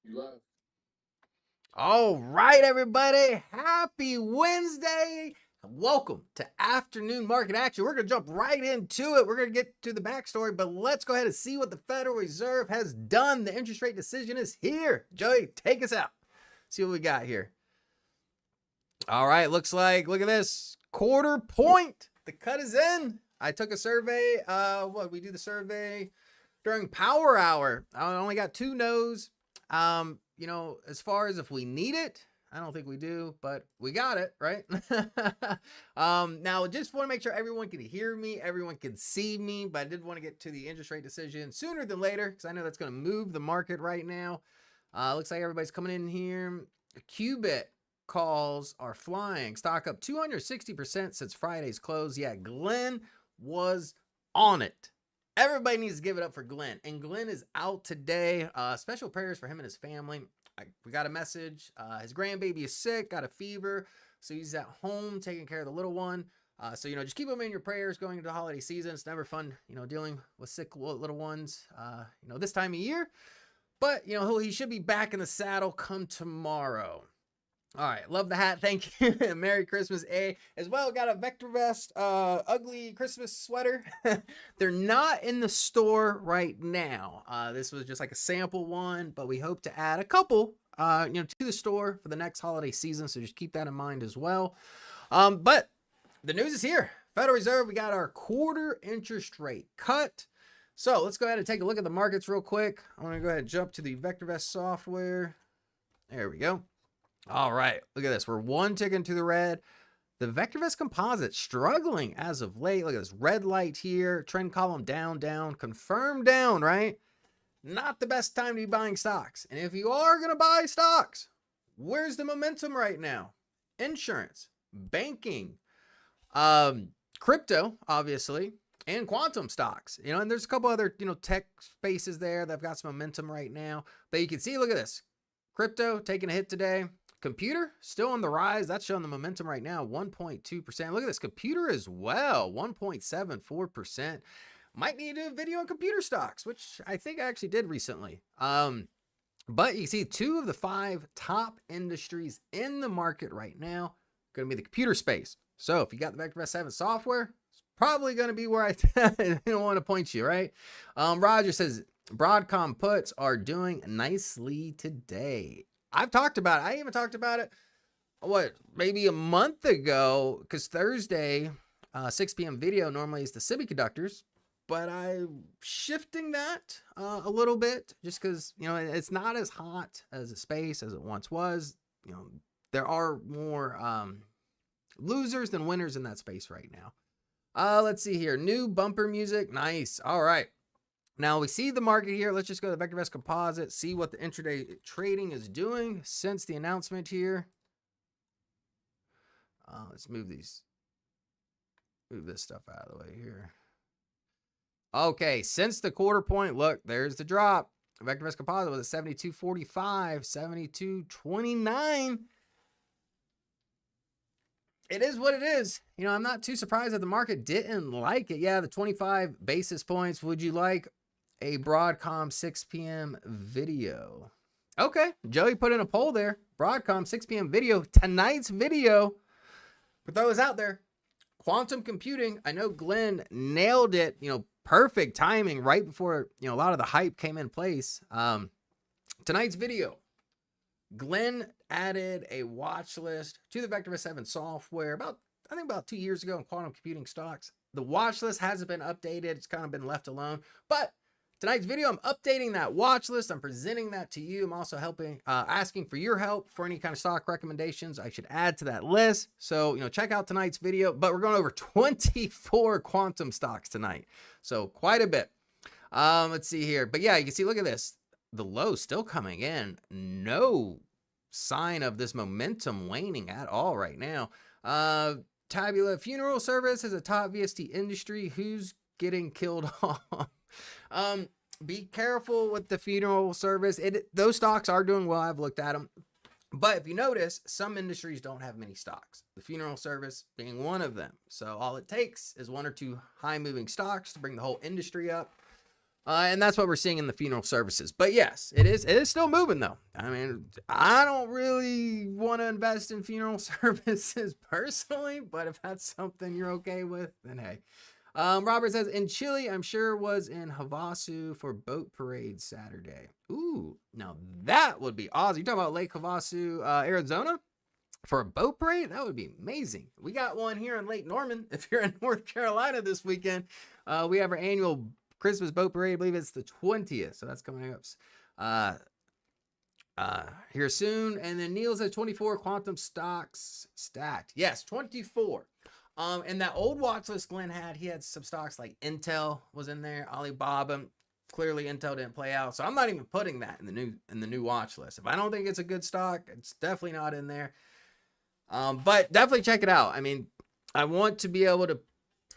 You love. All right, everybody. Happy Wednesday. Welcome to Afternoon Market Action. We're going to jump right into it. We're going to get to the backstory, but let's go ahead and see what the Federal Reserve has done. The interest rate decision is here. Joey, take us out. See what we got here. All right, looks like, look at this. Quarter point. The cut is in. I took a survey. We do the survey during Power Hour. I only got 2 no's. As far as if we need it, I don't think we do, but we got it, right? Now, just want to make sure everyone can hear me, everyone can see me, but I did want to get to the interest rate decision sooner than later because I know that's going to move the market right now. Looks like everybody's coming in here. QUBT calls are flying. Stock up 260% since Friday's close. Yeah, Glenn was on it. Everybody needs to give it up for Glenn. And Glenn is out today. Special prayers for him and his family. We got a message. His grandbaby is sick, got a fever. So he's at home taking care of the little one. So just keep him in your prayers going into the holiday season. It's never fun, dealing with sick little ones, this time of year. But, he should be back in the saddle come tomorrow. All right, love the hat. Thank you. Merry Christmas, as well. Got a VectorVest ugly Christmas sweater. They're not in the store right now. This was just like a sample one, but we hope to add a couple, to the store for the next holiday season. So just keep that in mind as well. But the news is here. Federal Reserve, we got our quarter interest rate cut. So let's go ahead and take a look at the markets real quick. I'm going to go ahead and jump to the VectorVest software. There we go. All right, look at this. We're 1 tick into the red. The VectorVest composite struggling as of late. Look at this red light here. Trend column down, confirmed down, right? Not the best time to be buying stocks. And if you are going to buy stocks, where's the momentum right now? Insurance, banking, crypto, obviously, and quantum stocks. And there's a couple other, tech spaces there that have got some momentum right now. But you can see, look at this. Crypto taking a hit today. Computer still on the rise. That's showing the momentum right now, 1.2%. Look at this. Computer as well, 1.74%. Might need to do a video on computer stocks, which I think I actually did recently. But you see 2 of the 5 top industries in the market right now going to be the computer space. So if you got the VectorVest 7 software, it's probably going to be where I don't want to point you, right? Roger says Broadcom puts are doing nicely today. I've talked about it. I even talked about it, maybe a month ago, because Thursday, 6 p.m. video normally is the semiconductors, but I'm shifting that a little bit just because, it's not as hot as a space as it once was. There are more losers than winners in that space right now. Let's see here. New bumper music. Nice. All right. Now we see the market here. Let's just go to the VectorVest composite, see what the intraday trading is doing since the announcement here. Let's move this stuff out of the way here. Okay, since the quarter point, look, there's the drop. VectorVest composite was at 72.45, 72.29. It is what it is. I'm not too surprised that the market didn't like it. Yeah, the 25 basis points. Would you like a Broadcom 6 p.m. video? Okay, Joey put in a poll there. Broadcom 6 p.m. video. Tonight's video, for those out there, quantum computing. I know Glenn nailed it. Perfect timing right before a lot of the hype came in place. Tonight's video, Glenn added a watch list to the VectorVest 7 software about 2 years ago in quantum computing stocks. The watch list hasn't been updated. It's kind of been left alone. But tonight's video, I'm updating that watch list. I'm presenting that to you. I'm also asking for your help for any kind of stock recommendations I should add to that list. So, check out tonight's video. But we're going over 24 quantum stocks tonight. So quite a bit. Let's see here. But yeah, you can see, look at this. The low still coming in. No sign of this momentum waning at all right now. Tabula funeral service is a top VST industry. Who's getting killed off? Be careful with the funeral service. Those stocks are doing well. I've looked at them. But if you notice, some industries don't have many stocks. The funeral service being one of them. So all it takes is 1 or 2 high moving stocks to bring the whole industry up. And that's what we're seeing in the funeral services. But yes, it is still moving though. I mean, I don't really want to invest in funeral services personally, but if that's something you're okay with, then hey. Robert says, in Chile, I'm sure was in Havasu for boat parade Saturday. Ooh, now that would be awesome. You talking about Lake Havasu, Arizona? For a boat parade? That would be amazing. We got one here in Lake Norman. If you're in North Carolina this weekend, we have our annual Christmas boat parade. I believe it's the 20th. So that's coming up here soon. And then Neil says 24 quantum stocks stacked. Yes, 24. And that old watch list Glenn had, he had some stocks like Intel was in there, Alibaba. Clearly Intel didn't play out. So I'm not even putting that in the new watch list. If I don't think it's a good stock, it's definitely not in there. But definitely check it out. I mean, I want to be able to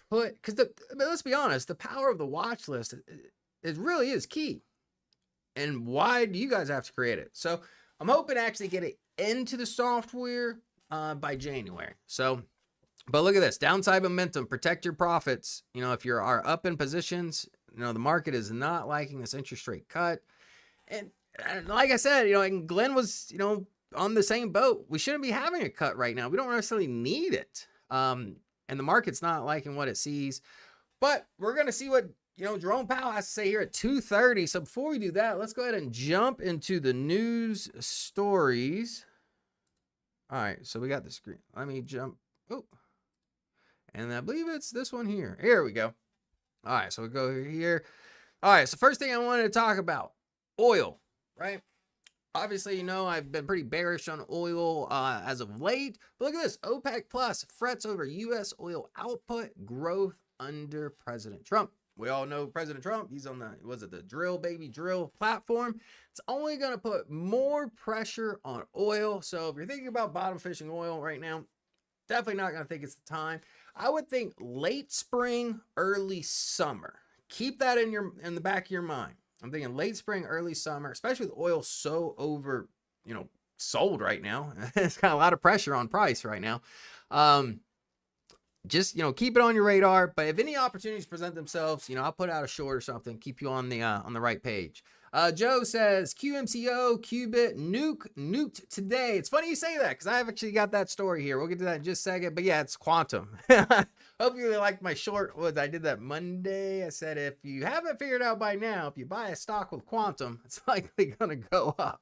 put, because let's be honest, the power of the watch list, it really is key. And why do you guys have to create it? So I'm hoping to actually get it into the software by January. So, but look at this, downside momentum, protect your profits. You know, if you are up in positions, you know, the market is not liking this interest rate cut. And like I said, you know, and Glenn was, you know, on the same boat. We shouldn't be having a cut right now. We don't necessarily need it. And the market's not liking what it sees, but we're going to see what, you know, Jerome Powell has to say here at 2:30. So before we do that, let's go ahead and jump into the news stories. All right. So we got the screen. Let me jump. Oh, and I believe it's this one here. Here we go. All right. So we go here. All right. So first thing I wanted to talk about, oil, right? Obviously, you know, I've been pretty bearish on oil as of late. But look at this. OPEC Plus frets over U.S. oil output growth under President Trump. We all know President Trump. He's on the drill baby drill platform. It's only going to put more pressure on oil. So if you're thinking about bottom fishing oil right now, definitely not going to think it's the time. I would think late spring, early summer. Keep that in the back of your mind. I'm thinking late spring, early summer, especially with oil so over, you know, sold right now. It's got a lot of pressure on price right now. Just, you know, keep it on your radar. But if any opportunities present themselves, you know, I'll put out a short or something, keep you on the right page. Joe says QMCO, QUBT, nuked today. It's funny you say that because I've actually got that story here. We'll get to that in just a second. But yeah, it's quantum. Hope you really liked my short. I did that Monday. I said, if you haven't figured out by now, if you buy a stock with quantum, it's likely going to go up.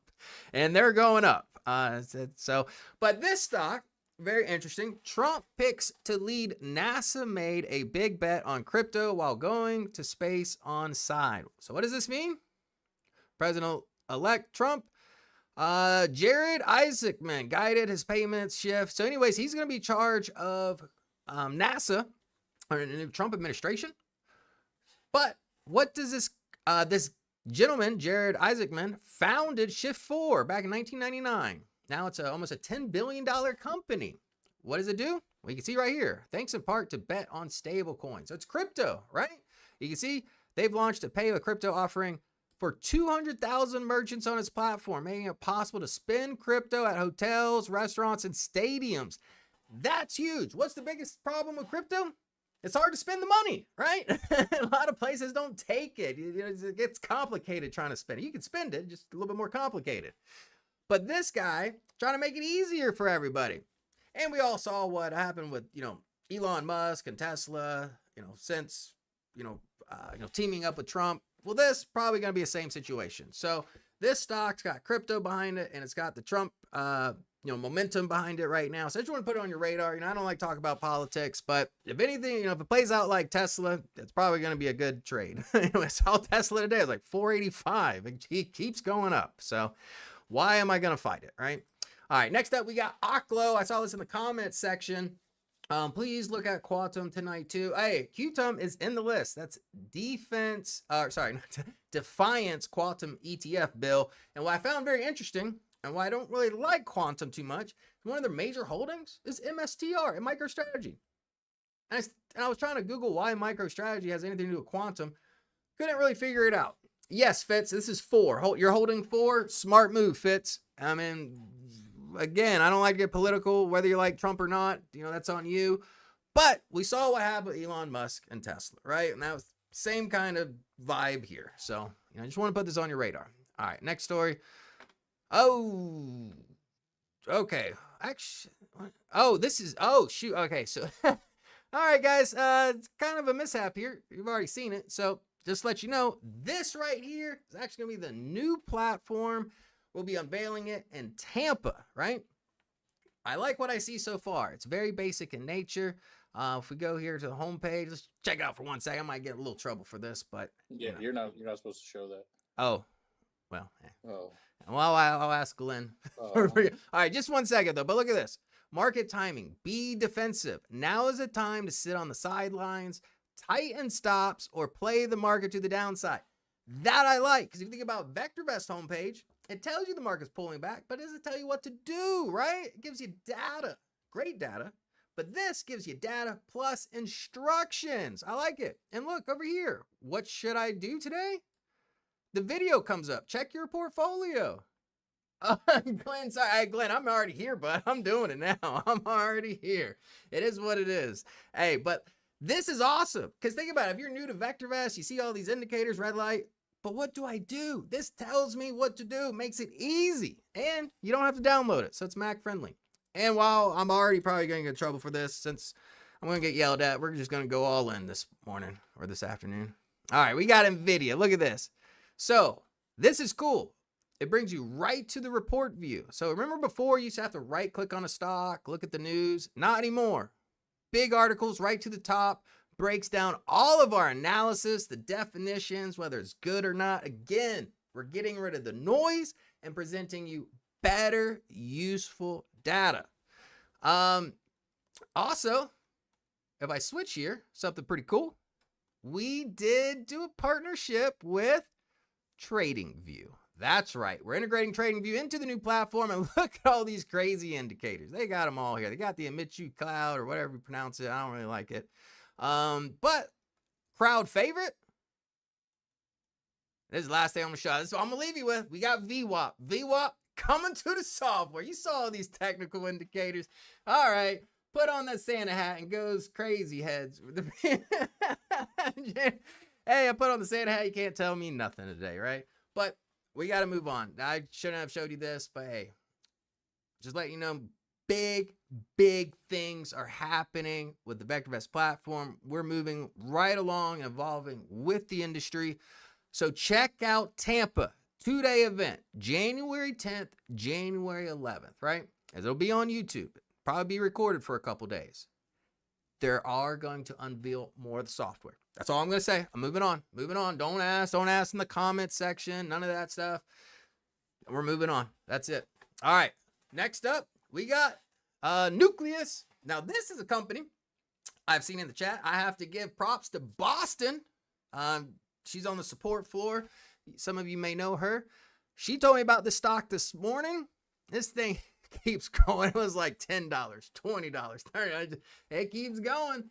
And they're going up. But this stock, very interesting. Trump picks to lead. NASA made a big bet on crypto while going to space on side. So what does this mean? President-elect Trump, Jared Isaacman guided his payments shift. So anyways, he's going to be in charge of NASA or the new Trump administration. But what does this gentleman, Jared Isaacman, founded Shift4 back in 1999. Now it's almost a $10 billion company. What does it do? Well, you can see right here. Thanks in part to bet on stable coins. So it's crypto, right? You can see they've launched a pay with crypto offering for 200,000 merchants on its platform, making it possible to spend crypto at hotels, restaurants, and stadiums. That's huge. What's the biggest problem with crypto? It's hard to spend the money, right? A lot of places don't take it. It gets complicated trying to spend it. You can spend it, just a little bit more complicated. But this guy trying to make it easier for everybody. And we all saw what happened with, you know, Elon Musk and Tesla, you know, since, teaming up with Trump. Well, this is probably going to be the same situation. So this stock's got crypto behind it, and it's got the Trump, momentum behind it right now. So I just want to put it on your radar. You know, I don't like talking about politics, but if anything, you know, if it plays out like Tesla, it's probably going to be a good trade. I saw Tesla today. It's like 485. It keeps going up. So why am I going to fight it, right? All right, next up, we got Oklo. I saw this in the comments section. Please look at Quantum tonight too. Hey, QTUM is in the list. That's Defiance Quantum ETF bill. And what I found very interesting and why I don't really like Quantum too much, one of their major holdings is MSTR and MicroStrategy. And I was trying to Google why MicroStrategy has anything to do with Quantum. Couldn't really figure it out. Yes, Fitz, this is 4. You're holding 4. Smart move, Fitz. I mean, again, I don't like to get political, whether you like Trump or not, you know, that's on you. But we saw what happened with Elon Musk and Tesla, right? And that was same kind of vibe here. So, I just want to put this on your radar. All right, next story. Oh, okay. Actually, oh, shoot. Okay, so, all right, guys, it's kind of a mishap here. You've already seen it. So, just to let you know, this right here is actually going to be the new platform. We'll be unveiling it in Tampa, right? I like what I see so far. It's very basic in nature. If we go here to the homepage, let's check it out for 1 second. I might get a little trouble for this, but yeah, you're not supposed to show that. Oh, well. Oh. Well, I'll ask Glenn. Oh. All right, just 1 second though. But look at this. Market timing. Be defensive. Now is the time to sit on the sidelines, tighten stops, or play the market to the downside. That I like, because if you think about VectorVest homepage, it tells you the market's pulling back, but it doesn't tell you what to do, right? It gives you data, great data, but this gives you data plus instructions. I like it. And look over here. What should I do today? The video comes up. Check your portfolio. Glenn, sorry, Glenn, I'm already here, but I'm doing it now. I'm already here. It is what it is. Hey, but this is awesome, because think about it. If you're new to VectorVest, you see all these indicators, red light, but what do I do? This tells me what to do, makes it easy, and you don't have to download it, so it's Mac friendly. And while I'm already probably going to get in trouble for this, since I'm going to get yelled at, we're just going to go all in this morning or this afternoon. All right, we got NVIDIA. Look at this. So this is cool. It brings you right to the report view. So remember before you used to have to right click on a stock, look at the news? Not anymore. Big articles right to the top, breaks down all of our analysis, the definitions, whether it's good or not. Again, we're getting rid of the noise and presenting you better, useful data. Also, if I switch here, something pretty cool. We did do a partnership with TradingView. That's right. We're integrating TradingView into the new platform, and look at all these crazy indicators. They got them all here. They got the Emitsu Cloud, or whatever you pronounce it. I don't really like it. But crowd favorite. This is the last thing I'm going to show. This is what I'm going to leave you with. We got VWAP. VWAP coming to the software. You saw all these technical indicators. All right. Put on that Santa hat and goes crazy heads. Hey, I put on the Santa hat. You can't tell me nothing today, right? But we got to move on. I shouldn't have showed you this, but hey, just let you know, big things are happening with the VectorVest platform. We're moving right along and evolving with the industry. So check out Tampa, 2-day event, January 10th, January 11th, right? As it'll be on YouTube, probably be recorded for a couple days. There are going to unveil more of the software. That's all I'm going to say. I'm moving on. Don't ask in the comments section. None of that stuff. We're moving on. That's it. All right. Next up, we got Nucleus. Now, this is a company I've seen in the chat. I have to give props to Boston. She's on the support floor. Some of you may know her. She told me about the stock this morning. This thing keeps going. It was like $10, $20, $30. It keeps going.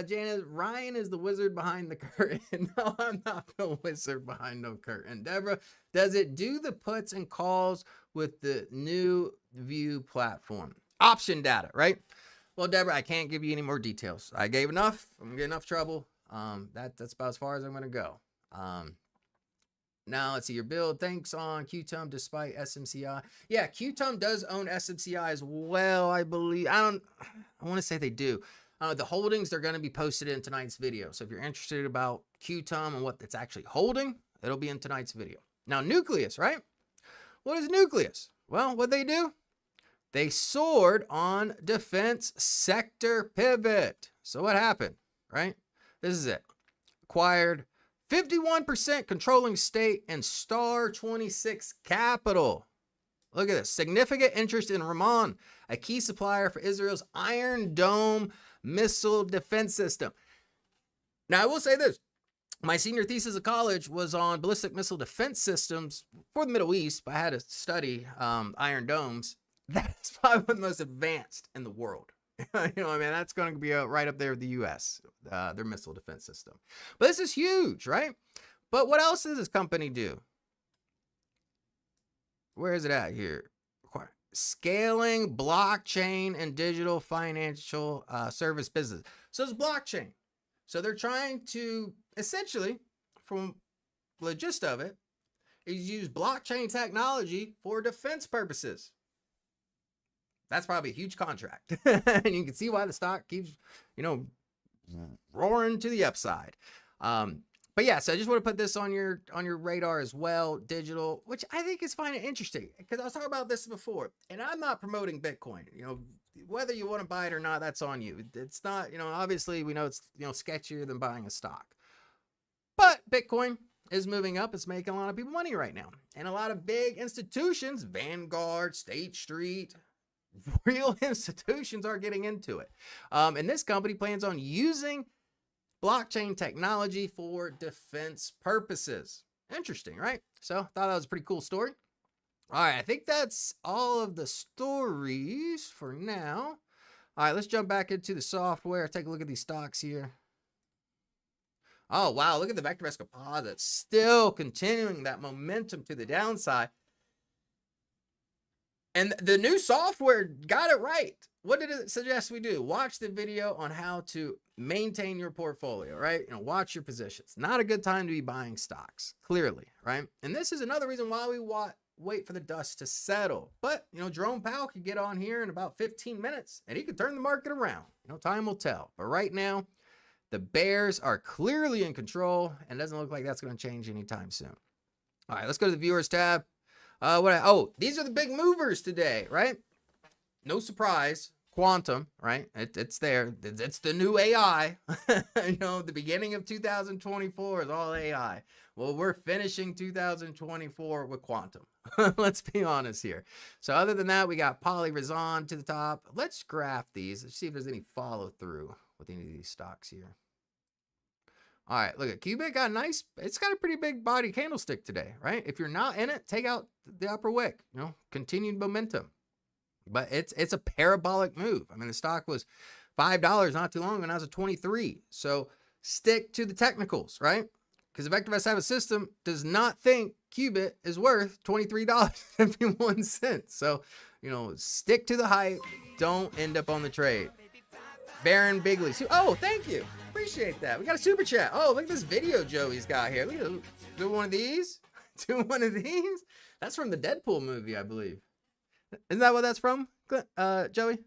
Janice, Ryan is the wizard behind the curtain. No, I'm not the wizard behind no curtain. Deborah, does it do the puts and calls with the new view platform? Option data, right? Well, Deborah, I can't give you any more details. I gave enough. I'm gonna get enough trouble. That's about as far as I'm gonna go. Now let's see your build. Thanks on QTUM despite SMCI. Yeah, QTUM does own SMCI as well, I believe. I want to say they do. The holdings are going to be posted in tonight's video. So if you're interested about QTUM and what it's actually holding, it'll be in tonight's video. Now, Nucleus, right? What is Nucleus? Well, what they do? They soared on defense sector pivot. So what happened, right? This is it. Acquired 51% controlling stake in Star 26 Capital. Look at this. Significant interest in Ramon, a key supplier for Israel's Iron Dome missile defense system. Now, I will say this. My senior thesis at college was on ballistic missile defense systems for the Middle East, but I had to study Iron Domes. That's probably the most advanced in the world. You know what I mean? That's going to be right up there with the U.S., their missile defense system. But this is huge, right? But what else does this company do? Where is it at here? Scaling blockchain and digital financial service business. So it's blockchain. So they're trying to essentially, from the gist of it, is use blockchain technology for defense purposes. That's probably a huge contract. And you can see why the stock keeps, roaring to the upside. But yeah, so I just want to put this on your radar as well, digital, which I think is fine and interesting, because I was talking about this before, and I'm not promoting Bitcoin. Whether you want to buy it or not, that's on you. It's not, obviously we know it's, sketchier than buying a stock. But Bitcoin is moving up. It's making a lot of people money right now. And a lot of big institutions, Vanguard, State Street, real institutions are getting into it. And this company plans on using blockchain technology for defense purposes. Interesting, right? So I thought that was a pretty cool story. All right, I think that's all of the stories for now. All right, let's jump back into the software. Take a look at these stocks here. Oh, wow, look at the VectorVest composite. Still continuing that momentum to the downside. And the new software got it right. What did it suggest we do? Watch the video on how to maintain your portfolio, right? Watch your positions. Not a good time to be buying stocks, clearly, right? And this is another reason why we wait for the dust to settle. But, Jerome Powell could get on here in about 15 minutes and he could turn the market around. Time will tell. But right now, the bears are clearly in control and it doesn't look like that's going to change anytime soon. All right, let's go to the viewers tab. These are the big movers today, right? No surprise. Quantum, right? It's there. It's the new AI. The beginning of 2024 is all AI. Well, we're finishing 2024 with quantum. Let's be honest here. So other than that, we got Polyrazon to the top. Let's graph these. Let's see if there's any follow through with any of these stocks here. All right, look at QUBT. Got a nice, it's got a pretty big body candlestick today, right? If you're not in it, take out the upper wick, continued momentum. But it's a parabolic move. I mean, the stock was $5 not too long ago, and now it's at 23. So stick to the technicals, right? Because the VectorVest have a system does not think QUBT is worth $23.51. So, stick to the hype. Don't end up on the trade. Baron Bigley. Oh, thank you. Appreciate that. We got a super chat. Oh, look at this video Joey's got here. Look at do one of these. Do one of these. That's from the Deadpool movie, I believe. Isn't that what that's from, Joey?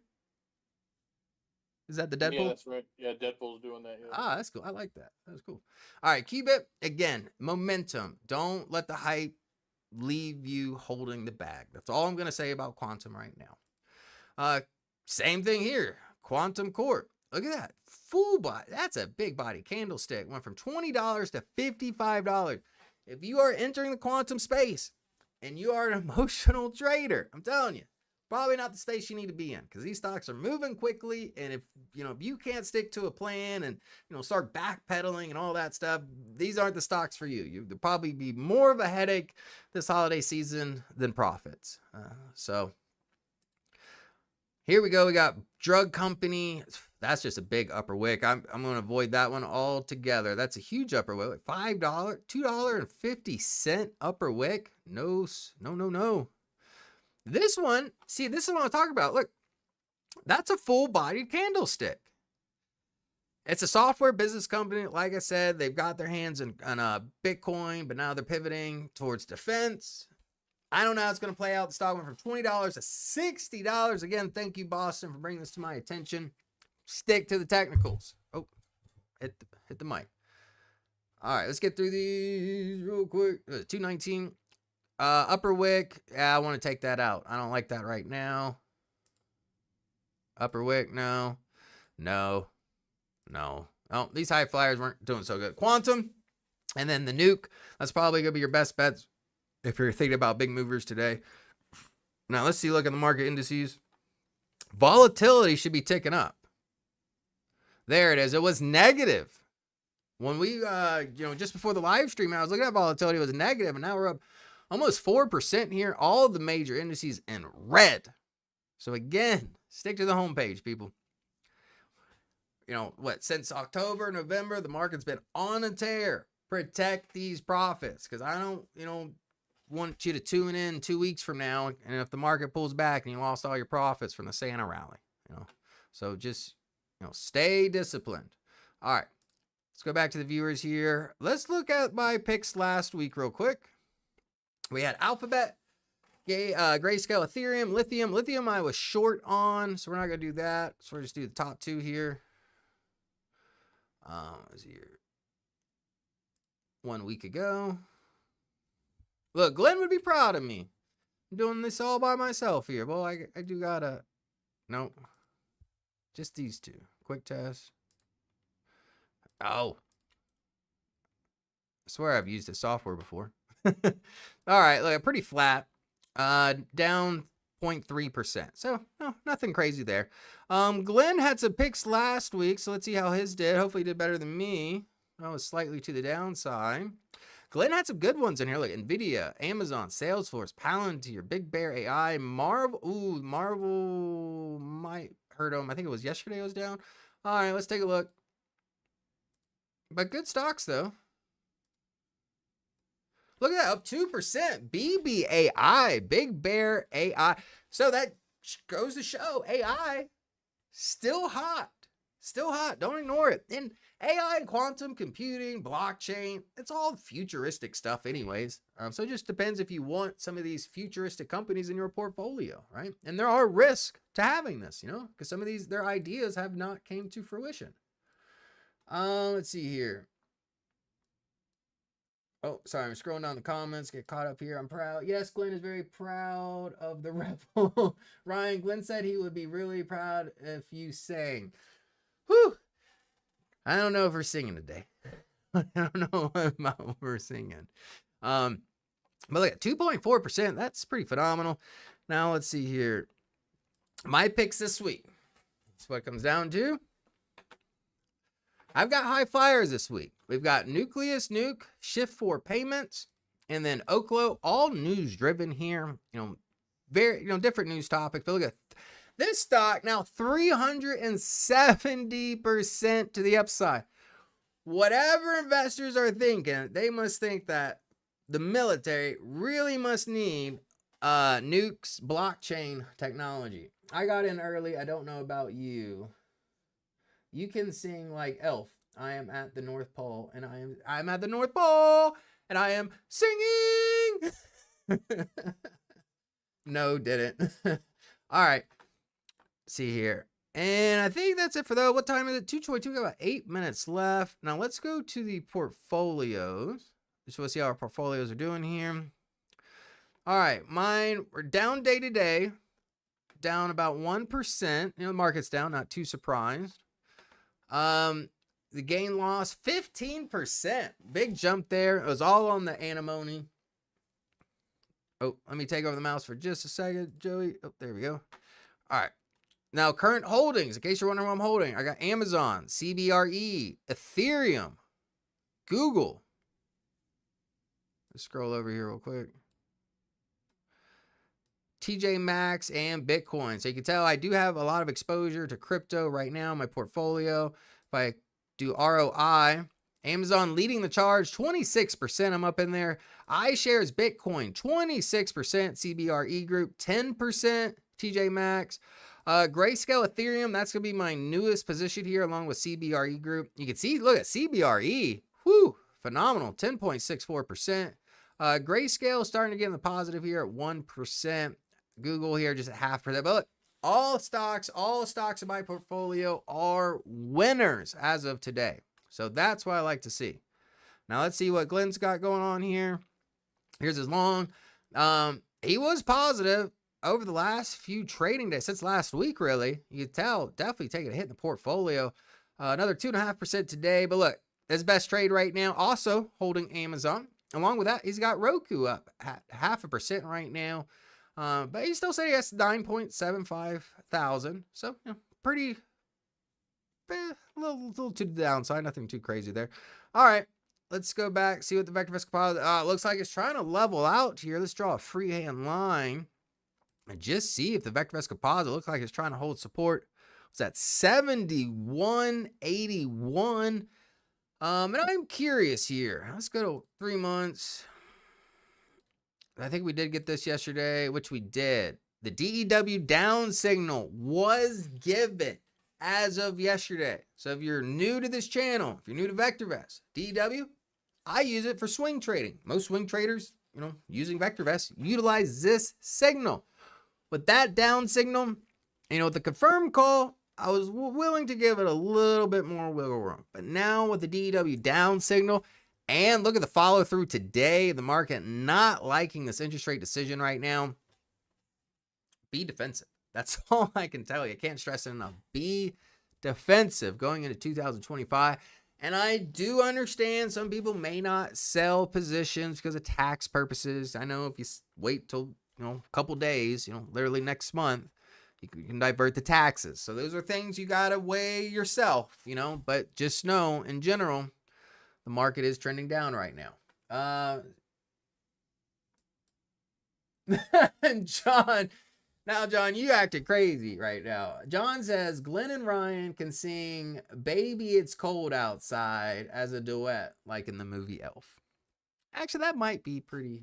Is that the Deadpool? Yeah, that's right. Yeah, Deadpool's doing that. Yeah. Ah, that's cool. I like that. That was cool. All right, QUBT, again, momentum. Don't let the hype leave you holding the bag. That's all I'm going to say about Quantum right now. Same thing here. Quantum Corp. Look at that. Full body. That's a big body candlestick. Went from $20 to $55. If you are entering the quantum space and you are an emotional trader, I'm telling you, probably not the space you need to be in, because these stocks are moving quickly. And if you can't stick to a plan and start backpedaling and all that stuff, these aren't the stocks for you. You'll probably be more of a headache this holiday season than profits. So here we go. We got drug company. That's just a big upper wick. I'm going to avoid that one altogether. That's a huge upper wick. $5, $2.50 upper wick. No. This one, see, this is what I'm talking about. Look, that's a full-bodied candlestick. It's a software business company. Like I said, they've got their hands on Bitcoin, but now they're pivoting towards defense. I don't know how it's going to play out. The stock went from $20 to $60. Again, thank you, Boston, for bringing this to my attention. Stick to the technicals. Oh, hit the mic. All right, let's get through these real quick. 219. Upper wick. Yeah, I want to take that out. I don't like that right now. Upper wick, no. Oh, these high flyers weren't doing so good. Quantum, and then the nuke. That's probably going to be your best bets if you're thinking about big movers today. Now, let's see, look at the market indices. Volatility should be ticking up. There it is. It was negative. When we, just before the live stream, I was looking at volatility, it was negative, and now we're up almost 4% here. All of the major indices in red. So again, stick to the homepage, people. Since October, November, the market's been on a tear. Protect these profits, because I don't, want you to tune in 2 weeks from now, and if the market pulls back and you lost all your profits from the Santa rally, so just, stay disciplined. All right. Let's go back to the viewers here. Let's look at my picks last week real quick. We had Alphabet, Grayscale, Ethereum, Lithium. Lithium I was short on, so we're not going to do that. So we're just do the top two here. Was here 1 week ago. Look, Glenn would be proud of me. I'm doing this all by myself here. Well, I do gotta... Nope. Just these two. Quick test. Oh. I swear I've used this software before. All right, look, pretty flat. Down 0.3%. So, no, nothing crazy there. Glenn had some picks last week, so let's see how his did. Hopefully he did better than me. I was slightly to the downside. Glenn had some good ones in here. Like NVIDIA, Amazon, Salesforce, Palantir, Big Bear AI, Marvel. Ooh, Marvel might hurt him. I think it was yesterday it was down. All right, let's take a look. But good stocks, though. Look at that, up 2%. BBAI, Big Bear AI. So that goes to show AI still hot. Still hot. Don't ignore it. And AI, quantum computing, blockchain, it's all futuristic stuff anyways. So it just depends if you want some of these futuristic companies in your portfolio, right? And there are risks to having this, you know, because some of these, their ideas have not came to fruition. Let's see here. Oh, sorry, I'm scrolling down the comments, get caught up here. I'm proud. Yes, Glenn is very proud of the Rebel. Ryan, Glenn said he would be really proud if you sang. Whew. I don't know if we're singing today. I don't know about we're singing. But look at 2.4%. That's pretty phenomenal. Now let's see here. My picks this week. That's what it comes down to. I've got high flyers this week. We've got Nucleus, Nuke, Shift 4 Payments, and then Oklo, all news driven here. You know, very, you know, different news topics. But look at this stock now 370% to the upside. Whatever investors are thinking, they must think that the military really must need nukes, blockchain technology. I got in early. I don't know about you. You can sing like Elf. I am at the North Pole, and I'm at the North Pole, and I am singing. No, didn't. All right. See here. And I think that's it for though. What time is it? 2:22. We got about 8 minutes left. Now let's go to the portfolios. Just want to see how our portfolios are doing here. All right. Mine, we're down day to day. Down about 1%. You know, the market's down. Not too surprised. The gain loss 15%. Big jump there. It was all on the antimony. Oh, let me take over the mouse for just a second, Joey. Oh, there we go. All right. Now, current holdings, in case you're wondering what I'm holding, I got Amazon, CBRE, Ethereum, Google. Let's scroll over here real quick. TJ Maxx and Bitcoin. So you can tell I do have a lot of exposure to crypto right now in my portfolio. If I do ROI, Amazon leading the charge, 26%. I'm up in there. iShares Bitcoin, 26%. CBRE Group, 10%. TJ Maxx. Grayscale Ethereum, that's going to be my newest position here along with CBRE Group. You can see, look at CBRE. Whew, phenomenal, 10.64%. Grayscale starting to get in the positive here at 1%. Google here just at 0.5%. But look, all stocks in my portfolio are winners as of today. So that's what I like to see. Now let's see what Glenn's got going on here. Here's his long. He was positive over the last few trading days, since last week, really. You can tell, definitely taking a hit in the portfolio. Another 2.5% today. But look, his best trade right now, also holding Amazon. Along with that, he's got Roku up at 0.5% right now. But he still said he has 9.75 thousand. So, you know, pretty, a little to the downside. Nothing too crazy there. All right. Let's go back, see what the VectorVest composite looks like. It's trying to level out here. Let's draw a freehand line and just see if the VectorVest composite looks like it's trying to hold support. It's at 71.81. And I'm curious here. Let's go to 3 months. I think we did get this yesterday, which we did. The DEW down signal was given. as of yesterday. So if you're new to this channel, if you're new to VectorVest, DW, I use it for swing trading. Most swing traders, using VectorVest, utilize this signal. With that down signal, with the confirmed call, I was willing to give it a little bit more wiggle room. But now with the DW down signal, and look at the follow through today, the market not liking this interest rate decision right now, be defensive. That's all I can tell you. I can't stress it enough. Be defensive going into 2025. And I do understand some people may not sell positions because of tax purposes. I know if you wait till, a couple days, literally next month, you can divert the taxes. So those are things you got to weigh yourself, but just know in general, the market is trending down right now. And John, you acted crazy right now. John says Glenn and Ryan can sing Baby It's Cold Outside as a duet, like in the movie Elf. Actually, that might be pretty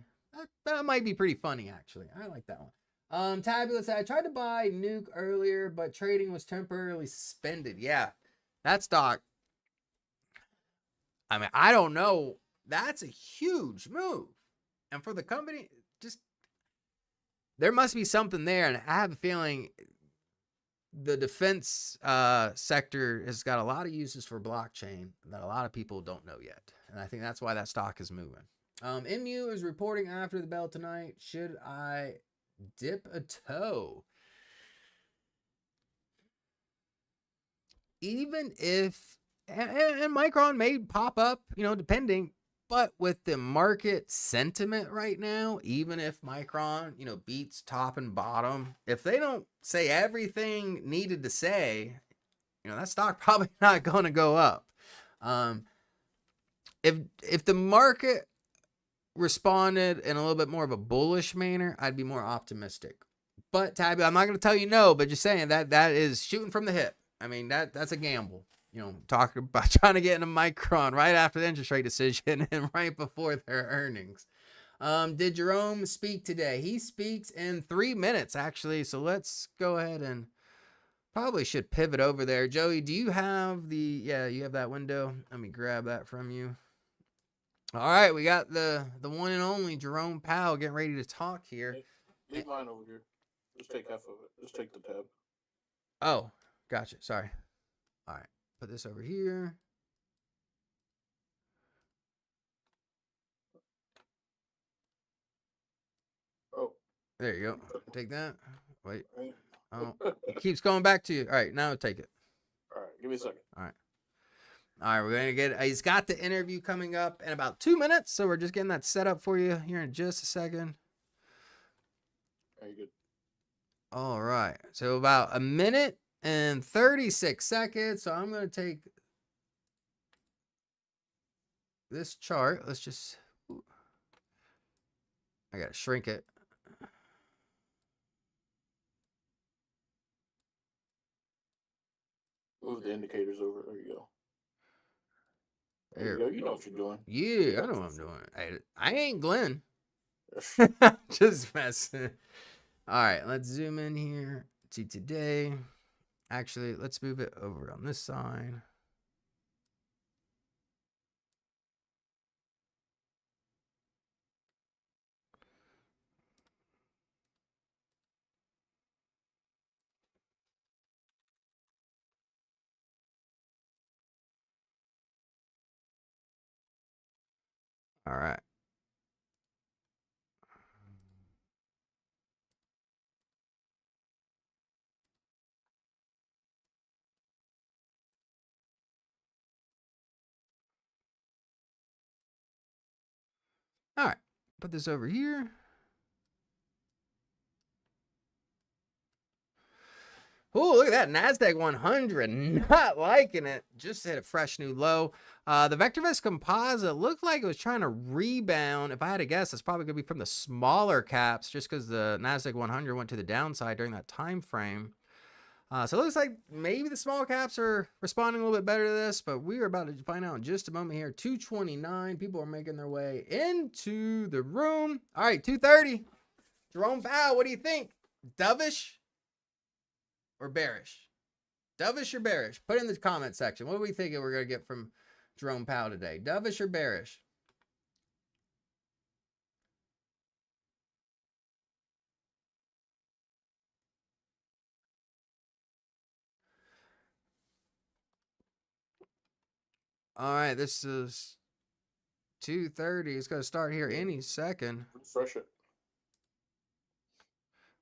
funny, actually. I like that one. Tabula said, I tried to buy Nuke earlier, but trading was temporarily suspended. Yeah, that stock, I don't know. That's a huge move. And for the company, there must be something there. And I have a feeling the defense sector has got a lot of uses for blockchain that a lot of people don't know yet. And I think that's why that stock is moving. MU is reporting after the bell tonight. Should I dip a toe? Even if, and Micron may pop up, depending, but with the market sentiment right now, even if Micron, beats top and bottom, if they don't say everything needed to say, that stock probably not going to go up. If the market responded in a little bit more of a bullish manner, I'd be more optimistic. But Tabby, I'm not going to tell you no, but just saying that is shooting from the hip. That's a gamble. Talking about trying to get into Micron right after the interest rate decision and right before their earnings. Did Jerome speak today? He speaks in 3 minutes, actually. So let's go ahead and probably should pivot over there. Joey, do you have you have that window? Let me grab that from you. All right, we got the one and only Jerome Powell getting ready to talk here. Leave mine over here. Just take half of it. Just take the tab. Oh, gotcha. Sorry. All right. Put this over here. Oh. There you go. Take that. Wait. Oh, it keeps going back to you. All right, now take it. All right, give me a second. All right, we're going to get, he's got the interview coming up in about 2 minutes, so we're just getting that set up for you here in just a second. Very good. All right, so about 1 minute and 36 seconds. So I'm going to take this chart. Let's just, I got to shrink it. Move the indicators over. There you go. There you go. You know what you're doing. Yeah, I know what I'm doing. I ain't Glenn. Just messing. All right, let's zoom in here to today. Actually, let's move it over on this side. All right. All right. Put this over here. Oh, look at that. NASDAQ 100. Not liking it. Just hit a fresh new low. The VectorVest composite looked like it was trying to rebound. If I had to guess, it's probably going to be from the smaller caps just because the NASDAQ 100 went to the downside during that time frame. So it looks like maybe the small caps are responding a little bit better to this, but we are about to find out in just a moment here. 229. People are making their way into the room. All right, 230. Jerome Powell, what do you think? Dovish or bearish? Dovish or bearish? Put it in the comment section. What are we thinking we're going to get from Jerome Powell today? Dovish or bearish? All right, this is 2:30. It's going to start here any second. Refresh it.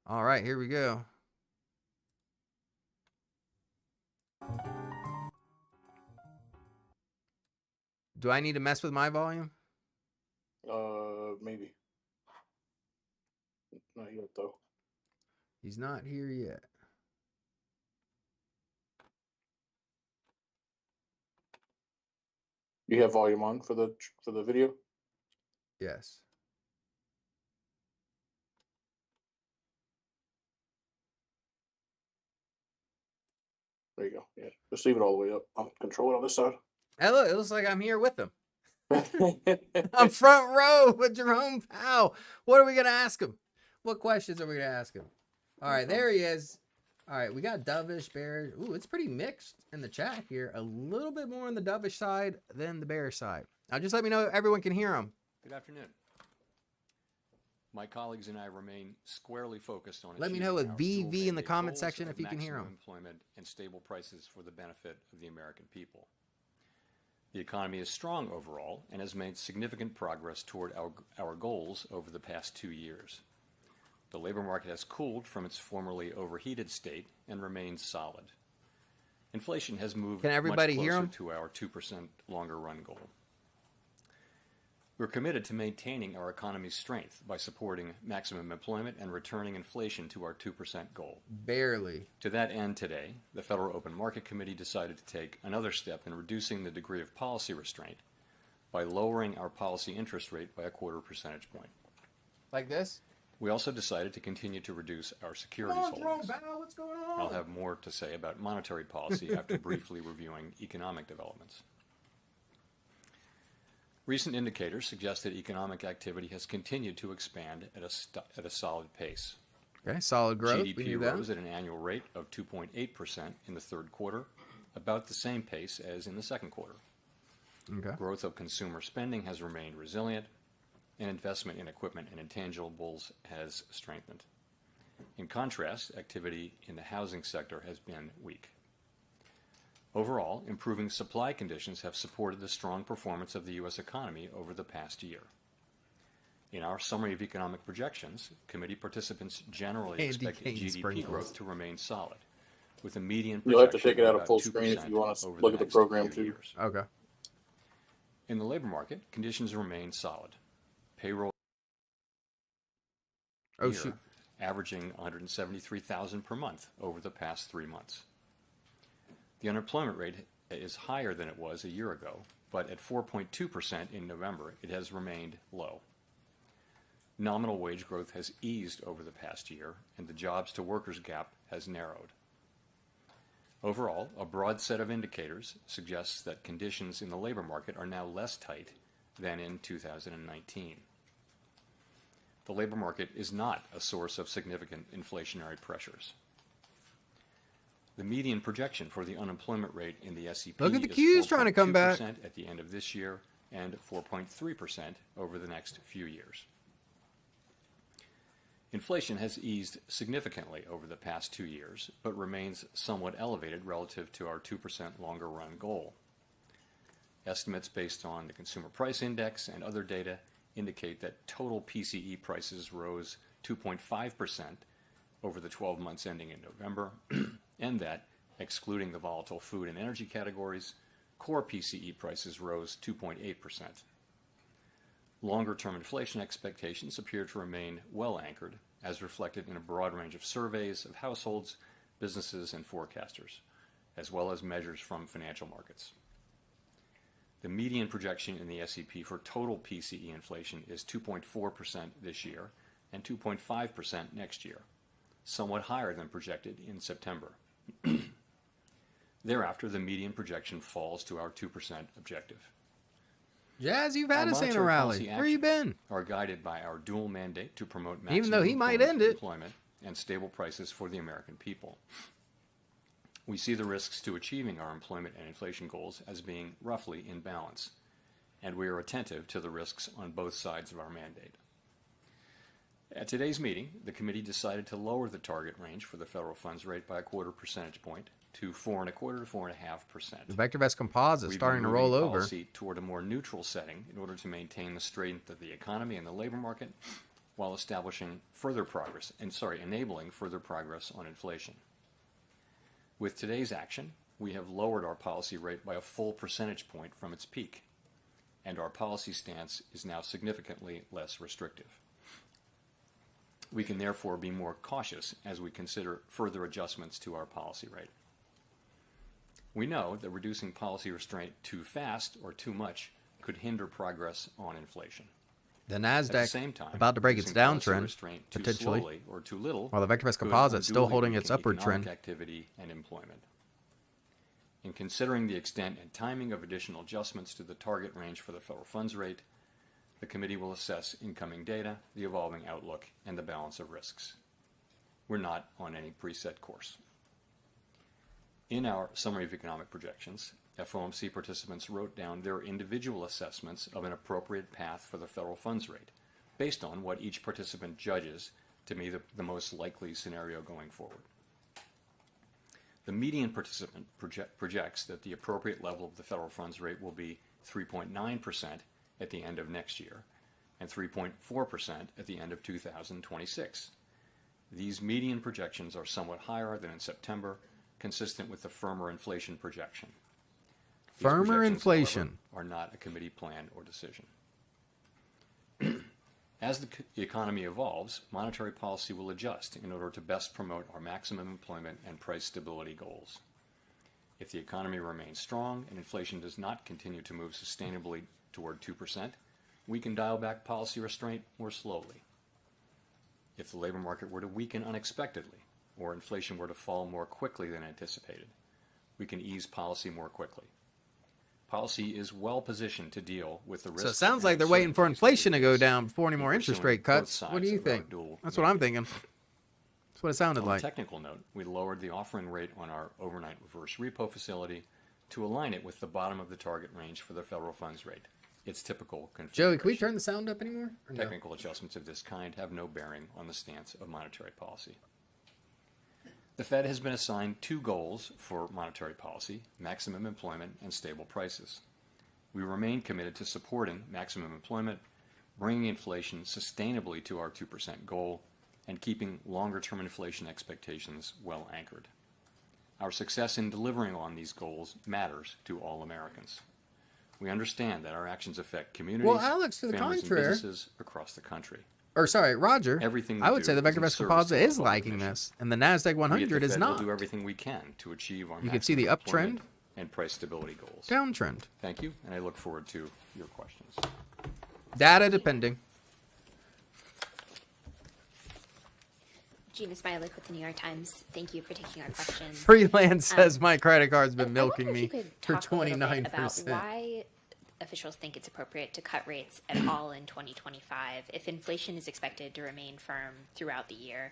All right, here we go. Do I need to mess with my volume? Maybe. Not yet, though. He's not here yet. You have volume on for the video? Yes. There you go. Yeah, just leave it all the way up. I'll control it on this side. Hey, look, it looks like I'm here with them. I'm front row with Jerome Powell. What are we going to ask him? What questions are we going to ask him? All right, there he is. All right, we got dovish, bearish. Ooh, it's pretty mixed in the chat here. A little bit more on the dovish side than the bearish side. Now, just let me know if everyone can hear him. Good afternoon. My colleagues and I remain squarely focused on Let me achieving know with our VV dual in the mandate comment goals section of if you can hear maximum him. employment and stable prices for the benefit of the American people. The economy is strong overall and has made significant progress toward our goals over the past 2 years. The labor market has cooled from its formerly overheated state and remains solid. Inflation has moved Can everybody much hear closer him? to our 2% longer run goal. We're committed to maintaining our economy's strength by supporting maximum employment and returning inflation to our 2% goal. Barely. To that end today, the Federal Open Market Committee decided to take another step in reducing the degree of policy restraint by lowering our policy interest rate by a 1/4 percentage point. Like this? We also decided to continue to reduce our securities holdings. What's going on? I'll have more to say about monetary policy after briefly reviewing economic developments. Recent indicators suggest that economic activity has continued to expand at a solid pace. Okay, solid growth. We GDP knew that. rose at an annual rate of 2.8% in the third quarter, about the same pace as in the second quarter. Okay. Growth of consumer spending has remained resilient, and investment in equipment and intangibles has strengthened. In contrast, activity in the housing sector has been weak. Overall, improving supply conditions have supported the strong performance of the U.S. economy over the past year. In our summary of economic projections, committee participants generally expect GDP growth to remain solid, with a median projection You'll have to take it out of of full about screen if you want to over look at the next program few too. years. Okay. In the labor market, conditions remain solid. Payroll Oh, year, shoot. averaging 173,000 per month over the past 3 months. The unemployment rate is higher than it was a year ago, but at 4.2% in November, it has remained low. Nominal wage growth has eased over the past year, and the jobs to workers gap has narrowed. Overall, a broad set of indicators suggests that conditions in the labor market are now less tight than in 2019. The labor market is not a source of significant inflationary pressures. The median projection for the unemployment rate in the SEP Look at the is Qs trying to come back 4.2% at the end of this year and 4.3% over the next few years. Inflation has eased significantly over the past 2 years, but remains somewhat elevated relative to our 2% longer run goal. Estimates based on the Consumer Price Index and other data indicate that total PCE prices rose 2.5% over the 12 months ending in November, and that, excluding the volatile food and energy categories, core PCE prices rose 2.8%. Longer-term inflation expectations appear to remain well anchored, as reflected in a broad range of surveys of households, businesses, and forecasters, as well as measures from financial markets. The median projection in the SEP for total PCE inflation is 2.4% this year and 2.5% next year, somewhat higher than projected in September. Thereafter, the median projection falls to our 2% objective. Jazz, you've had Our us in a monetary rally. policy Where you been? actions are guided by our dual mandate to promote Even though maximum he might end it. employment and stable prices for the American people. We see the risks to achieving our employment and inflation goals as being roughly in balance, and we are attentive to the risks on both sides of our mandate. At today's meeting, the committee decided to lower the target range for the federal funds rate by a 1/4 percentage point to 4.25% to 4.5%. The VectorVest composite is starting to roll moving over. policy toward a more neutral setting in order to maintain the strength of the economy and the labor market, while enabling further progress on inflation. With today's action, we have lowered our policy rate by a full percentage point from its peak, and our policy stance is now significantly less restrictive. We can therefore be more cautious as we consider further adjustments to our policy rate. We know that reducing policy restraint too fast or too much could hinder progress on inflation. The At NASDAQ the same time, about to break its reducing policy downtrend, restraint too potentially, slowly or too little, while the VectorVest could composite is still unduly holding its weaken upward economic trend. activity and employment. In considering the extent and timing of additional adjustments to the target range for the federal funds rate, the committee will assess incoming data, the evolving outlook, and the balance of risks. We're not on any preset course. In our summary of economic projections, FOMC participants wrote down their individual assessments of an appropriate path for the federal funds rate, based on what each participant judges to be the most likely scenario going forward. The median participant projects that the appropriate level of the federal funds rate will be 3.9% at the end of next year and 3.4% at the end of 2026. These median projections are somewhat higher than in September, consistent with the firmer inflation projection. These Firmer projections, inflation however, are not a committee plan or decision. As the economy evolves, monetary policy will adjust in order to best promote our maximum employment and price stability goals. If the economy remains strong and inflation does not continue to move sustainably toward 2%, we can dial back policy restraint more slowly. If the labor market were to weaken unexpectedly, or inflation were to fall more quickly than anticipated, we can ease policy more quickly. Policy is well positioned to deal with the risks. So it sounds like they're waiting for inflation to go down before any more interest rate cuts. What do you think? That's what I'm thinking. That's what it sounded like. On a technical note, we lowered the offering rate on our overnight reverse repo facility to align it with the bottom of the target range for the federal funds rate. It's typical configuration. Joey, can we turn the sound up anymore? Or no? Technical adjustments of this kind have no bearing on the stance of monetary policy. The Fed has been assigned two goals for monetary policy: maximum employment and stable prices. We remain committed to supporting maximum employment, bringing inflation sustainably to our 2% goal, and keeping longer-term inflation expectations well anchored. Our success in delivering on these goals matters to all Americans. We understand that our actions affect communities, Well, Alex, to the families, contrary, and businesses across the country. or sorry, Roger, Everything we I would do say the is in VectorVest service composite to our is public liking mission. this, and the NASDAQ We at 100 the is Fed not. will do everything we can to achieve our You can see the maximum employment uptrend, and price stability goals. downtrend. Thank you, and I look forward to your questions. Data depending. Gina Smilik with the New York Times. Thank you for taking our questions. Freelance says my credit card's been I milking wonder if me you could for talk a little bit 29%. about why officials think it's appropriate to cut rates at all in 2025 if inflation is expected to remain firm throughout the year.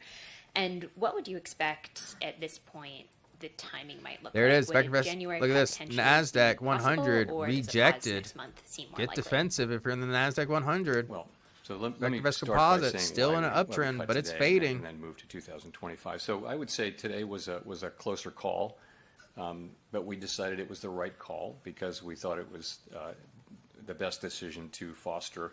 And what would you expect at this point the timing might look There it like? is, Would a VectorVest. January Look at cut this. potentially NASDAQ be possible, 100 or does a pause rejected. next month seem more Get likely? defensive if you're in the NASDAQ 100. Well, so let me VectorVest start by composite saying still why in an we uptrend, cut but it's today fading. and then move to 2025. So I would say today was a closer call, but we decided it was the right call because we thought it was the best decision to foster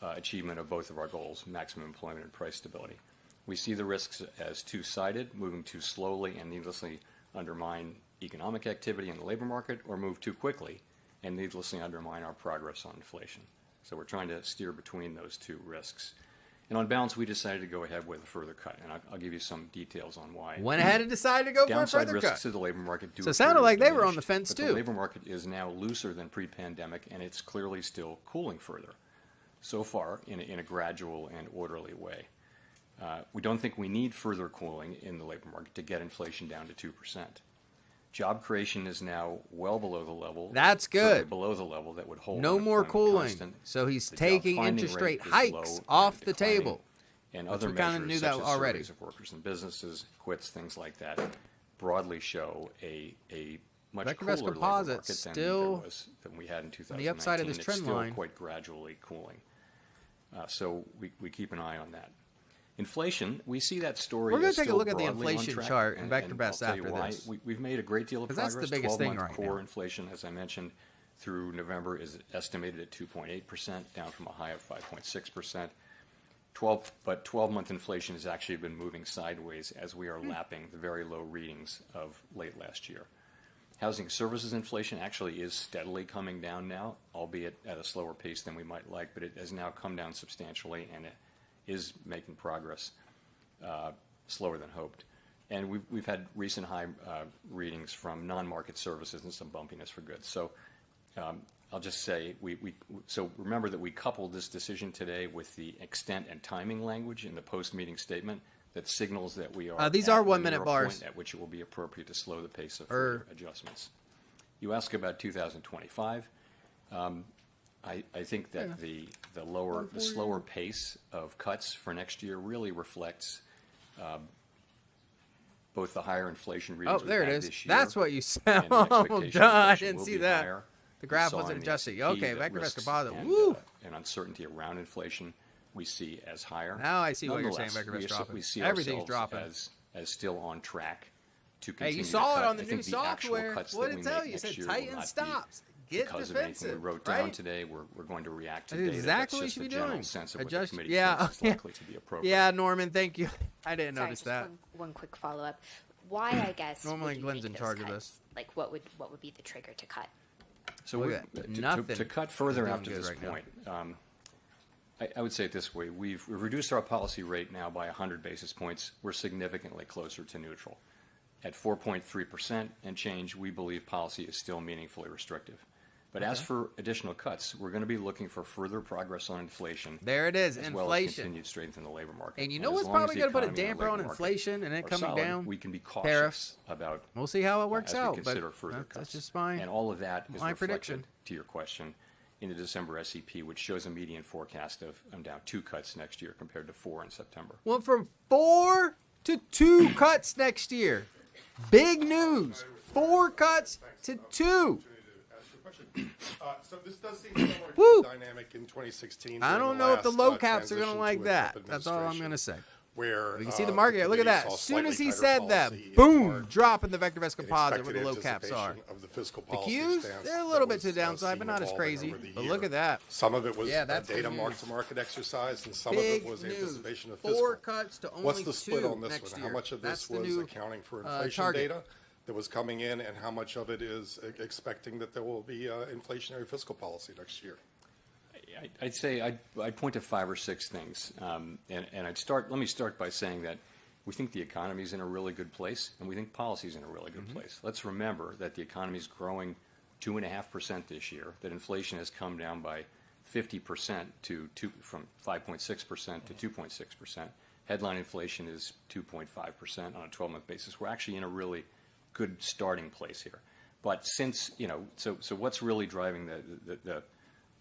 achievement of both of our goals: maximum employment and price stability. We see the risks as two-sided: moving too slowly and needlessly undermine economic activity in the labor market, or move too quickly and needlessly undermine our progress on inflation. So we're trying to steer between those two risks. And on balance, we decided to go ahead with a further cut, and I'll give you some details on why. Went ahead and decided to go for a Downside further risks cut. to the labor market do So it appear sounded to like be they were on diminished, the fence, but too. the labor market is now looser than pre-pandemic, and it's clearly still cooling further, so far in a gradual and orderly way. We don't think we need further cooling in the labor market to get inflation down to 2%. Job creation is now well below the level. That's good. certainly below the level that would hold No more unemployment cooling. constant. So he's The job taking finding interest rate rate is hikes low off and the declining, table. and Which other we kinda measures knew such that as already. surveys of workers and businesses, quits, things like that, broadly show a much VectorVest cooler labor composite market still than we had in 2019. on the upside of this and trend it's still line. quite gradually cooling. So we keep an eye on that. Inflation, we see that story. We're gonna as take a still look at the broadly on inflation track, chart in and VectorVest I'll tell you after why. this. We've made a great deal of 'Cause progress. that's the biggest thing 12-month right core now. inflation, as I mentioned, through November is estimated at 2.8%, down from a high of 5.6%. 12-month inflation has actually been moving sideways as we are lapping the very low readings of late last year. Housing services inflation actually is steadily coming down now, albeit at a slower pace than we might like, but it has now come down substantially, and it is making progress slower than hoped. And we've had recent high readings from non-market services and some bumpiness for goods. So I'll just say, so remember that we coupled this decision today with the extent and timing language in the post-meeting statement that signals that we are these at are or 1 near minute a bars. point at which it will be appropriate to slow the pace of further adjustments. You ask about 2025. I think that the slower pace of cuts for next year really reflects both the higher inflation readings Oh, there we've it had is. this year That's what you said. and the Oh, expectation duh, I inflation didn't will see be that. higher. The graph We saw wasn't in the adjusted. S&P Okay, that VectorVest risks composite. and, Woo! and uncertainty around inflation we see as higher. Now I see what you're saying, Nonetheless, VectorVest dropping. we see Everything's ourselves dropping. as still on track to Hey, continue you to saw it cut. on the I new think the actual software. cuts What that did we it tell make you? It next said year will tighten not be stops. Get because of anything we defensive. wrote down Right? today. We're going to react to That's data. exactly That's what just you the should be general doing. sense of what Adjust- the committee yeah, thinks is likely to be appropriate. Yeah, Norman, thank you. I didn't Sorry, notice just that. one quick follow-up. Why, I guess, Normally would you Glenn's make in those charge of cuts? this. Like, what would be the trigger to cut? So Look we're, at that. to Nothing cut further is after doing this good right point, I would say it this way. We've reduced our policy rate now by 100 basis points. We're significantly closer to neutral. At 4.3% and change, we believe policy is still meaningfully restrictive. But as for additional cuts, we're going to be looking for further progress on inflation. There it is, as well as inflation. continued strength in the labor market. And you know as what's long as probably the going to put a economy and the damper on labor market inflation and it are coming solid, down? we can be cautious Tariffs. about We'll see how it works as out. we But consider further that's cuts. just my And all of that is my reflected, prediction. to your question, in the December SEP, which shows a median forecast of down 2 cuts next year compared to 4 in September. Went from 4 to 2 cuts next year. Big news. 4 cuts to 2. So this does seem similar to Woo! the dynamic in 2016. I during don't the know if the last, low caps are going to transition like to a that. Trump That's all I'm administration, going to say. Where You can see the the market. Look at committee that. saw As soon as slightly he tighter said that, policy in boom, part drop in the VectorVest in composite where expected the low caps are. anticipation of the fiscal The policy Qs, stance they're a that little bit was, to the downside, seen but not as evolving crazy. over the But year. look at that. Some of it was Yeah, a that's data good news. mark-to-market exercise, and some Big of it was news. anticipation of 4 fiscal. cuts to only What's the split 2 on this next one? year. How much of That's this the was new accounting for inflation target. data that was coming in, and how much of it is expecting that there will be inflationary fiscal policy next year? I'd say I'd point to 5 or 6 things, and let me start by saying that we think the economy is in a really good place, and we think policy is in a really good place. Let's remember that the economy is growing 2.5% this year, that inflation has come down by 50% from 5.6% to 2.6%. Headline inflation is 2.5% on a 12-month basis. We're actually in a really good starting place here. But since, so what's really driving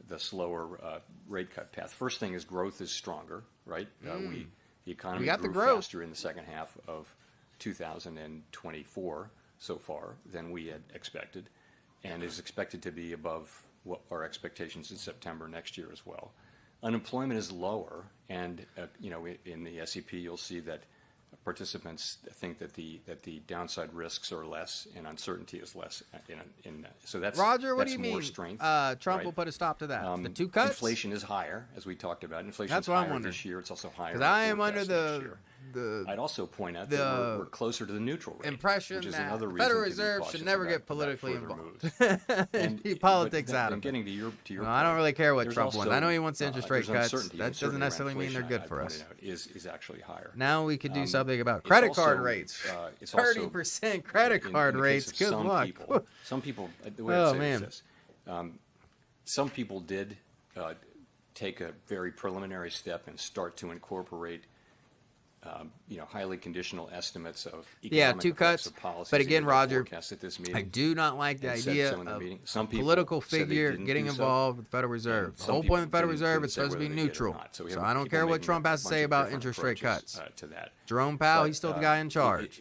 the slower rate cut path? First thing is growth is stronger, right? The economy got the grew growth. faster in the second half of 2024 so far than we had expected, and is expected to be above what our expectations in September next year as well. Unemployment is lower, and in the SEP you'll see that participants think that the downside risks are less and uncertainty is less. So that's Roger, what that's do you more mean? strength. Trump right? will put a stop to that. The 2 cuts? Inflation is higher, as we talked about. Inflation That's is what I'm higher wondering. this year. It's also higher. Because in I am under forecast next year. the I'd also point out the that we're closer to the neutral rate, impression which is that another the reason Federal to be Reserve cautious should never about- get about politically further involved. moves. And keep but politics then- out of and it. getting to your No, I don't really care what there's Trump wants. also, I know he wants interest rate there's cuts. uncertainty. That doesn't Uncertainty around necessarily mean they're inflation, good for I us. pointed out, is actually higher. Now we could do something about It's credit card also, rates. it's also 30% credit card in the rates. case of Good luck. Some people, the way Oh, I say man. this, some people did take a very preliminary step and start to incorporate, highly conditional estimates of economic 2 effects cuts. of policies But again, into their Roger, forecasts at this meeting. I do not like the and said idea so in the of meeting. Some people political said they figure didn't getting do so. involved with the Federal Reserve. The Some whole people point of the Federal didn't- Reserve didn't is say supposed to be whether they did or neutral. not. We So have I don't people care what making Trump a has to bunch say of about different interest rate approaches, cuts. to that. Jerome Powell, But, he's still the guy in charge.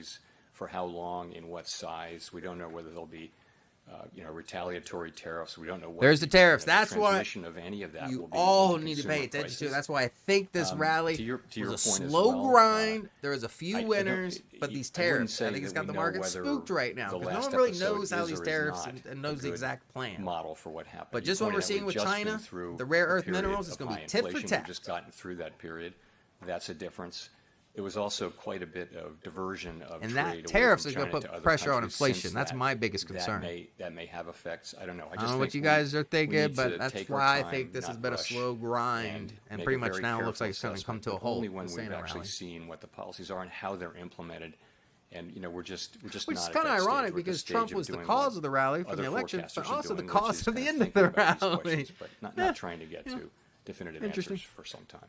Treasuries, for how long, in what size. We don't know whether they'll be retaliatory tariffs. We don't know what. There's the tariffs. That's why transmission of any of that you will be all into need to consumer pay attention to. prices. That's why I think this rally to your was a point as slow well, grind. There was a few I don't- winners, but these I wouldn't tariffs, say I think it's that got the we know market whether spooked right now the because no last one really episode knows how is these or is tariffs not and a knows the good exact plan. model for what happened. But You just what pointed we're out seeing we've with just been China, through the rare a earth period minerals is of gonna be high tit for inflation. tat. We've just gotten through that period. That's a difference. There was also quite a bit of diversion of And trade that away tariffs from is going China to to put other pressure on countries inflation. since That's that. my biggest concern. That may have effects. I don't know. I don't know think what you we- guys are we thinking, need to but that's take our why I time, think this has not been a rush, slow grind, and make pretty a much very now it looks careful like it's going to come assessment, to a but halt. only when This we've ain't a actually rally. seen what the policies are and how they're implemented. And we're just Which is not at kind of that stage. ironic We're at the because stage Trump of was the doing cause what of the rally for other the election, forecasters but are also the doing, which cause is of the kind end of thinking the about these rally. questions, but not trying to get to definitive Interesting. answers for some time.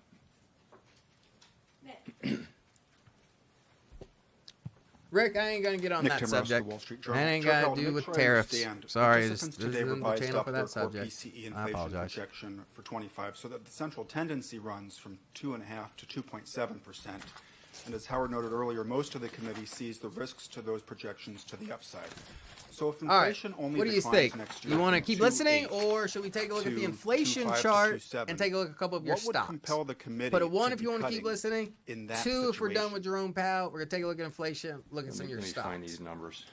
Rick, I ain't gonna get on Nick that Timrose, subject. The Wall Street That Journal. ain't Sure, got Howard, to to do make with sure I tariffs. understand, Sorry, participants this today isn't the revised channel up for their that subject. core PCE I inflation apologize. projection for 25, so that the central tendency runs from 2.5% to 2.7%. And as Howard noted earlier, most of the committee sees the risks to those projections to the upside. So if All right, inflation only what do you declines think? next year You want to from keep listening, 2.8 or should we take a look at the to inflation 2.5 to chart 2.7, and take a look at a couple of your what would stocks? compel the committee Put a 1 to if be you want to keep cutting listening. in that 2 if we're done situation? with Jerome Powell. We're gonna take a look at inflation. Look at some of your Let me find stocks. these numbers.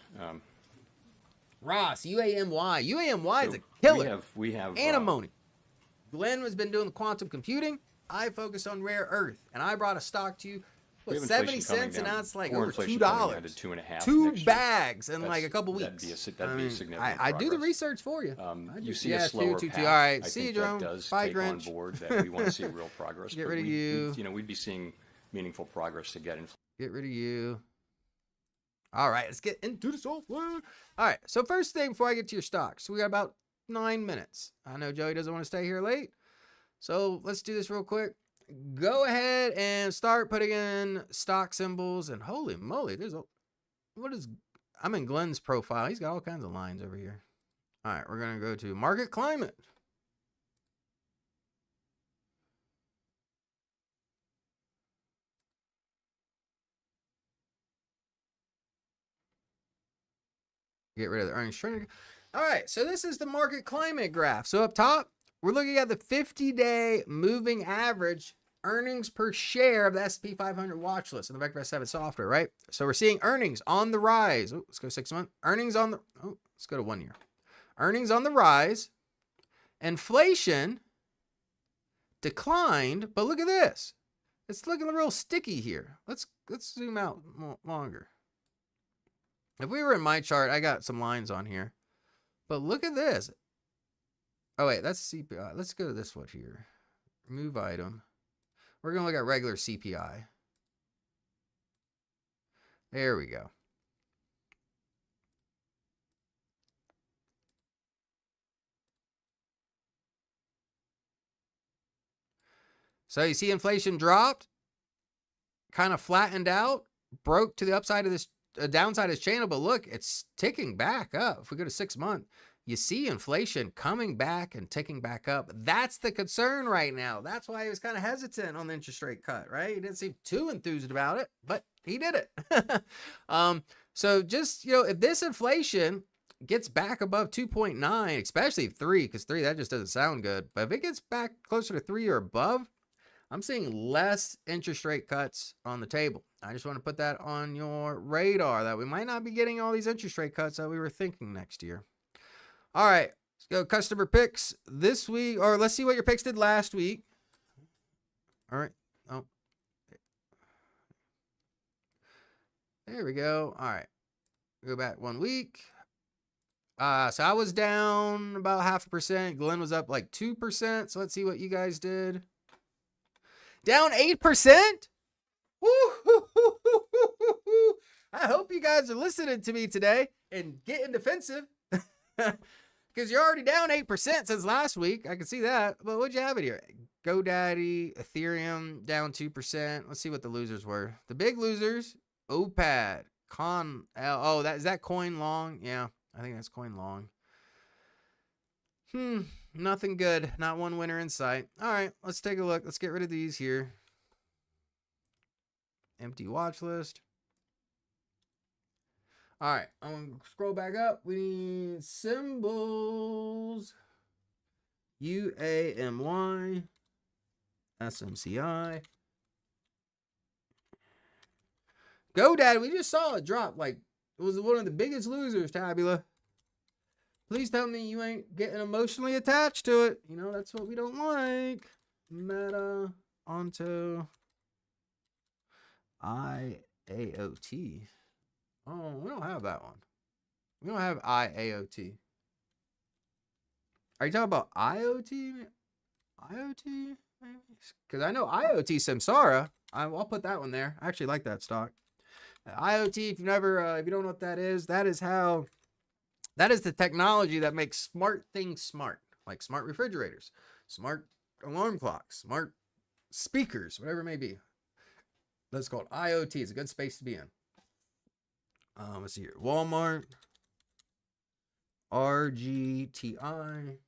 Ross, UAMY. UAMY is So a killer. We have Antimony. Glenn has been doing the quantum computing. I focus on rare earth, and I brought a stock to you. we What, have 70 inflation coming cents, and down, now it's like core over inflation $2. coming down to 2.5 Two next year. bags in like That's- a couple weeks. that'd be a significant I do the progress. research for you. I You just- see yeah, a slower two. path. All right, I see you, think Jerome. that does Bye, take Grinch. on board that we want to see real progress. Get but rid of you. We'd be seeing meaningful progress to get inflation. Get rid of you. All right, let's get into the software. All right, so first thing before I get to your stocks, we got about 9 minutes. I know Joey doesn't want to stay here late, so let's do this real quick. Go ahead and start putting in stock symbols, and holy moly, I'm in Glenn's profile. He's got all kinds of lines over here. All right, we're gonna go to market climate. Get rid of the earnings trend. All right, so this is the market climate graph. So up top, we're looking at the 50-day moving average earnings per share of the S&P 500 watch list in the VectorVest 7 software, right? So we're seeing earnings on the rise. Oh, let's go 6 months. Earnings on the, let's go to 1 year. Earnings on the rise. Inflation declined, but look at this. It's looking real sticky here. Let's zoom out longer. If we were in my chart, I got some lines on here. But look at this. Oh, wait, that's CPI. Let's go to this one here. Remove item. We're going to look at regular CPI. There we go. So you see inflation dropped, kind of flattened out, broke to the upside of this downside of this channel, but look, it's ticking back up. If we go to 6 months, you see inflation coming back and ticking back up. That's the concern right now. That's why he was kind of hesitant on the interest rate cut, right? He didn't seem too enthused about it, but he did it. So just, if this inflation gets back above 2.9, especially 3, because 3, that just doesn't sound good. But if it gets back closer to 3 or above, I'm seeing less interest rate cuts on the table. I just want to put that on your radar that we might not be getting all these interest rate cuts that we were thinking next year. All right, let's go customer picks this week, or let's see what your picks did last week. All right. Oh, there we go. All right, go back 1 week. So I was down about 0.5%. Glenn was up like 2%. So let's see what you guys did. Down 8%? Woo-hoo-hoo-hoo-hoo-hoo. I hope you guys are listening to me today and getting defensive. Because you're already down 8% since last week. I can see that. But what'd you have it here? GoDaddy, Ethereum, down 2%. Let's see what the losers were. The big losers, OPAD, is that Coin Long? Yeah, I think that's Coin Long. Nothing good. Not one winner in sight. All right, let's take a look. Let's get rid of these here. Empty watch list. All right, I'm gonna scroll back up. We need symbols. UAMY, SMCI. GoDaddy, we just saw it drop. Like, it was one of the biggest losers, Tabula. Please tell me you ain't getting emotionally attached to it. You know, that's what we don't like. Meta, Onto, IAOT. Oh, we don't have that one. We don't have IAOT. Are you talking about IoT? IoT? Because I know IoT Samsara. I'll put that one there. I actually like that stock. IoT, if you don't know what that is how, that is the technology that makes smart things smart. Like smart refrigerators, smart alarm clocks, smart speakers, whatever it may be. That's called IoT. It's a good space to be in. Let's see here. Walmart. RGTI.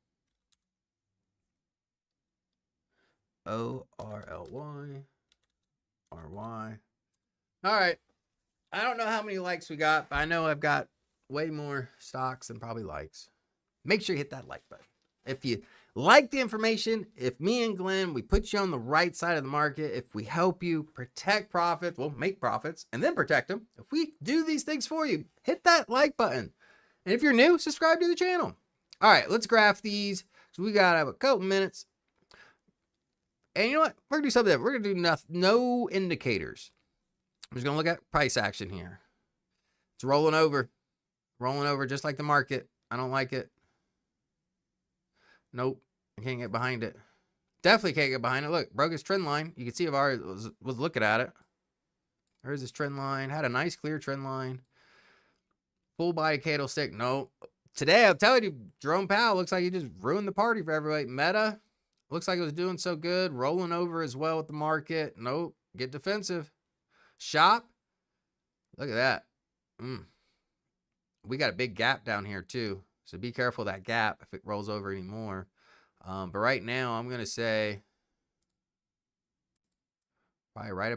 ORLY. RY. All right. I don't know how many likes we got, but I know I've got way more stocks than probably likes. Make sure you hit that like button. If you like the information, if me and Glenn, we put you on the right side of the market, if we help you protect profits, we'll make profits and then protect them. If we do these things for you, hit that like button. And if you're new, subscribe to the channel. All right, let's graph these. So we got a couple minutes. And you know what? We're going to do something different. We're going to do no indicators. I'm just going to look at price action here. It's rolling over. Rolling over just like the market. I don't like it. Nope. I can't get behind it. Definitely can't get behind it. Look, broke his trend line. You can see if I was looking at it. There's his trend line. Had a nice clear trend line. Full body candlestick. Nope. Today, I'm telling you, Jerome Powell looks like he just ruined the party for everybody. Meta looks like it was doing so good. Rolling over as well with the market. Nope. Get defensive. Shop. Look at that. We got a big gap down here too. So be careful of that gap if it rolls over anymore. But right now, I'm going to say probably right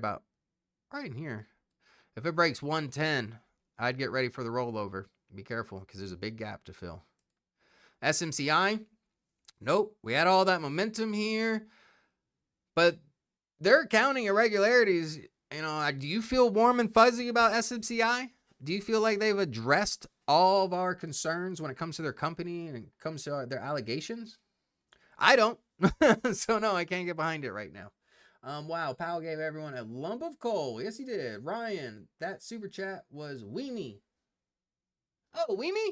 in here. If it breaks 110, I'd get ready for the rollover. Be careful because there's a big gap to fill. SMCI. Nope. We had all that momentum here. But they're accounting irregularities. You know, do you feel warm and fuzzy about SMCI? Do you feel like they've addressed all of our concerns when it comes to their company and it comes to their allegations? I don't. So no, I can't get behind it right now. Wow, Powell gave everyone a lump of coal. Yes, he did. Ryan, that super chat was Weemy. Oh, Weemy?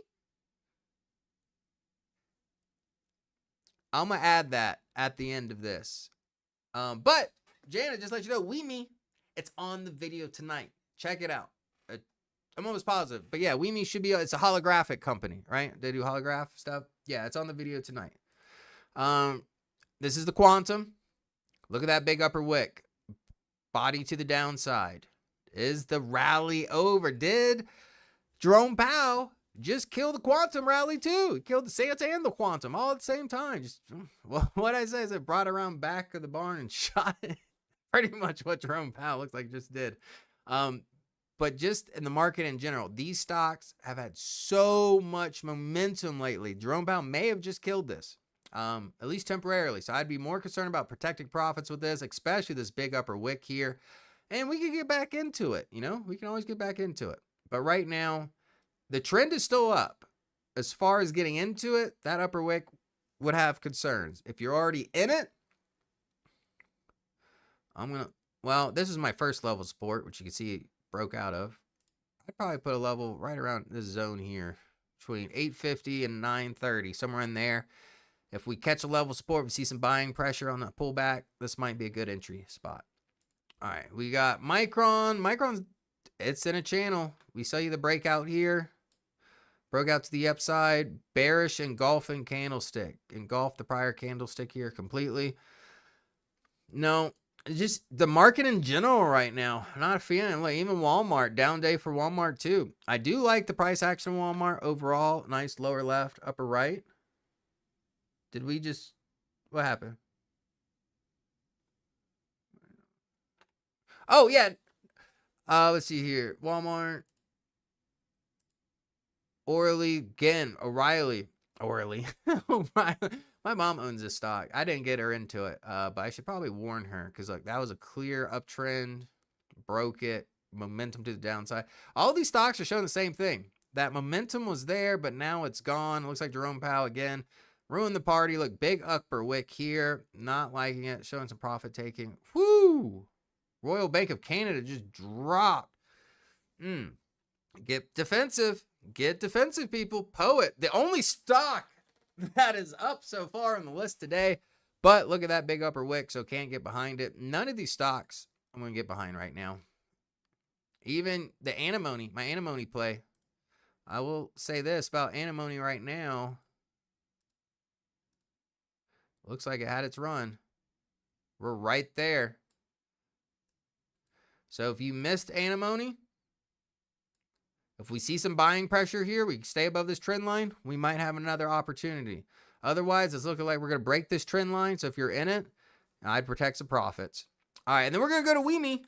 I'm going to add that at the end of this. But, Jana, just let you know, Weemy, it's on the video tonight. Check it out. I'm almost positive. But yeah, Weemy should be, it's a holographic company, right? They do holograph stuff. Yeah, it's on the video tonight. This is the quantum. Look at that big upper wick. Body to the downside. Is the rally over? Did Jerome Powell just kill the quantum rally too? He killed the Santa and the quantum all at the same time. Just, well, what I say is it brought around back of the barn and shot it. Pretty much what Jerome Powell looks like just did. But just in the market in general, these stocks have had so much momentum lately. Jerome Powell may have just killed this, at least temporarily. So I'd be more concerned about protecting profits with this, especially this big upper wick here. And we can get back into it. You know, we can always get back into it. But right now, the trend is still up. As far as getting into it, that upper wick would have concerns. If you're already in it, well, this is my first level support, which you can see broke out of. I'd probably put a level right around this zone here between 850 and 930, somewhere in there. If we catch a level support, we see some buying pressure on that pullback, this might be a good entry spot. All right, we got Micron. Micron's, it's in a channel. We saw you the breakout here. Broke out to the upside, bearish engulfing candlestick. Engulfed the prior candlestick here completely. No, just the market in general right now, not a fan. Like even Walmart, down day for Walmart too. I do like the price action Walmart overall. Nice lower left, upper right. Did we just, what happened? Oh yeah. Let's see here. Walmart. Orly again. O'Reilly. O'Reilly. My mom owns this stock. I didn't get her into it, but I should probably warn her because like that was a clear uptrend, broke it, momentum to the downside. All these stocks are showing the same thing. That momentum was there, but now it's gone. It looks like Jerome Powell again ruined the party. Look, big upper wick here. Not liking it. Showing some profit taking. Whoo! Royal Bank of Canada just dropped. Get defensive. Get defensive, people. Poet, the only stock that is up so far on the list today. But look at that big upper wick, so can't get behind it. None of these stocks I'm going to get behind right now. Even the antimony, my antimony play. I will say this about antimony right now. Looks like it had its run. We're right there. So if you missed antimony, if we see some buying pressure here, we stay above this trend line, we might have another opportunity. Otherwise, it's looking like we're going to break this trend line. So if you're in it, I'd protect some profits. All right, and then we're going to go to Weemy.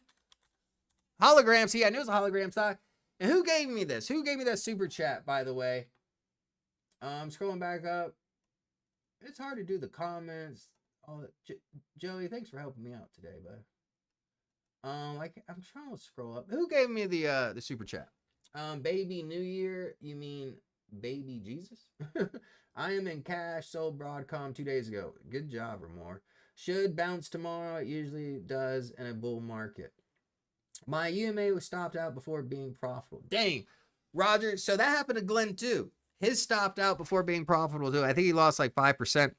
Hologram. See, I knew it was a hologram stock. And who gave me this? Who gave me that super chat, by the way? I'm scrolling back up. It's hard to do the comments. All that. Joey, thanks for helping me out today, bud. I'm trying to scroll up. Who gave me the super chat? Baby New Year, you mean baby Jesus? I am in cash, sold Broadcom 2 days ago. Good job, Ramor. Should bounce tomorrow. It usually does in a bull market. My UMA was stopped out before being profitable. Dang, Roger. So that happened to Glenn too. His stopped out before being profitable too. I think he lost like 5%.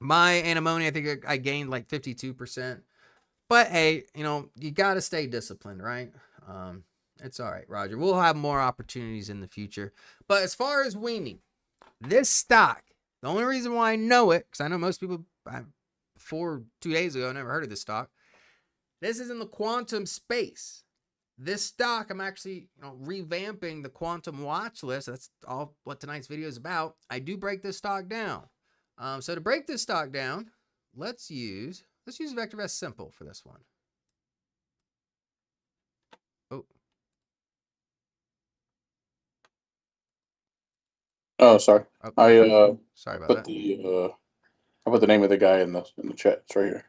My antimony, I think I gained like 52%. But hey, you know, you got to stay disciplined, right? It's all right, Roger. We'll have more opportunities in the future. But as far as Weemy, this stock, the only reason why I know it, because I know most people before 2 days ago never heard of this stock. This is in the quantum space. This stock, I'm actually revamping the quantum watch list. That's all what tonight's video is about. I do break this stock down. So to break this stock down, let's use VectorVest Simple for this one. Oh, sorry. Oh, sorry about Put that. I put the name of the guy in the chat. It's right here.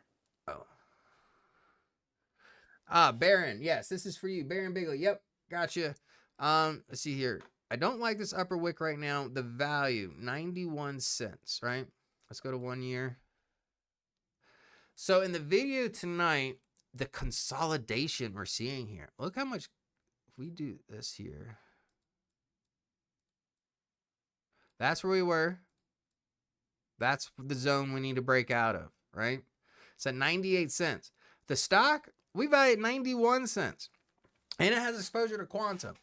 Oh. Baron. Yes, this is for you. Baron Bigley. Yep. Gotcha. Let's see here. I don't like this upper wick right now. The value, 91 cents, right? Let's go to 1 year. So in the video tonight, the consolidation we're seeing here. Look how much, if we do this here. That's where we were. That's the zone we need to break out of, right? It's at 98 cents. The stock, we value at 91 cents. And it has exposure to quantum.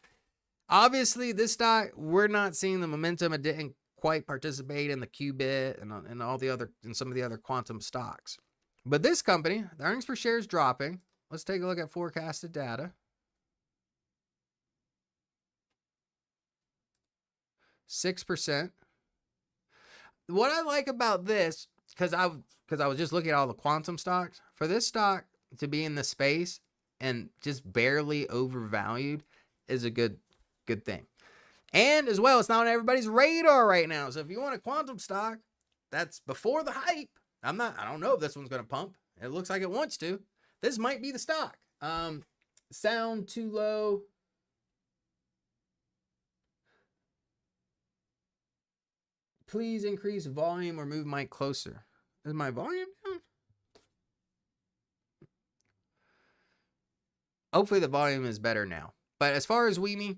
Obviously, this stock, we're not seeing the momentum. It didn't quite participate in the QUBT and all the other, and some of the other quantum stocks. But this company, the earnings per share is dropping. Let's take a look at forecasted data. 6%. What I like about this, because I was just looking at all the quantum stocks, for this stock to be in the space and just barely overvalued is a good thing. And as well, it's not on everybody's radar right now. So if you want a quantum stock, that's before the hype. I don't know if this one's going to pump. It looks like it wants to. This might be the stock. Sound too low. Please increase volume or move mic closer. Is my volume down? Hopefully the volume is better now. But as far as Weemy,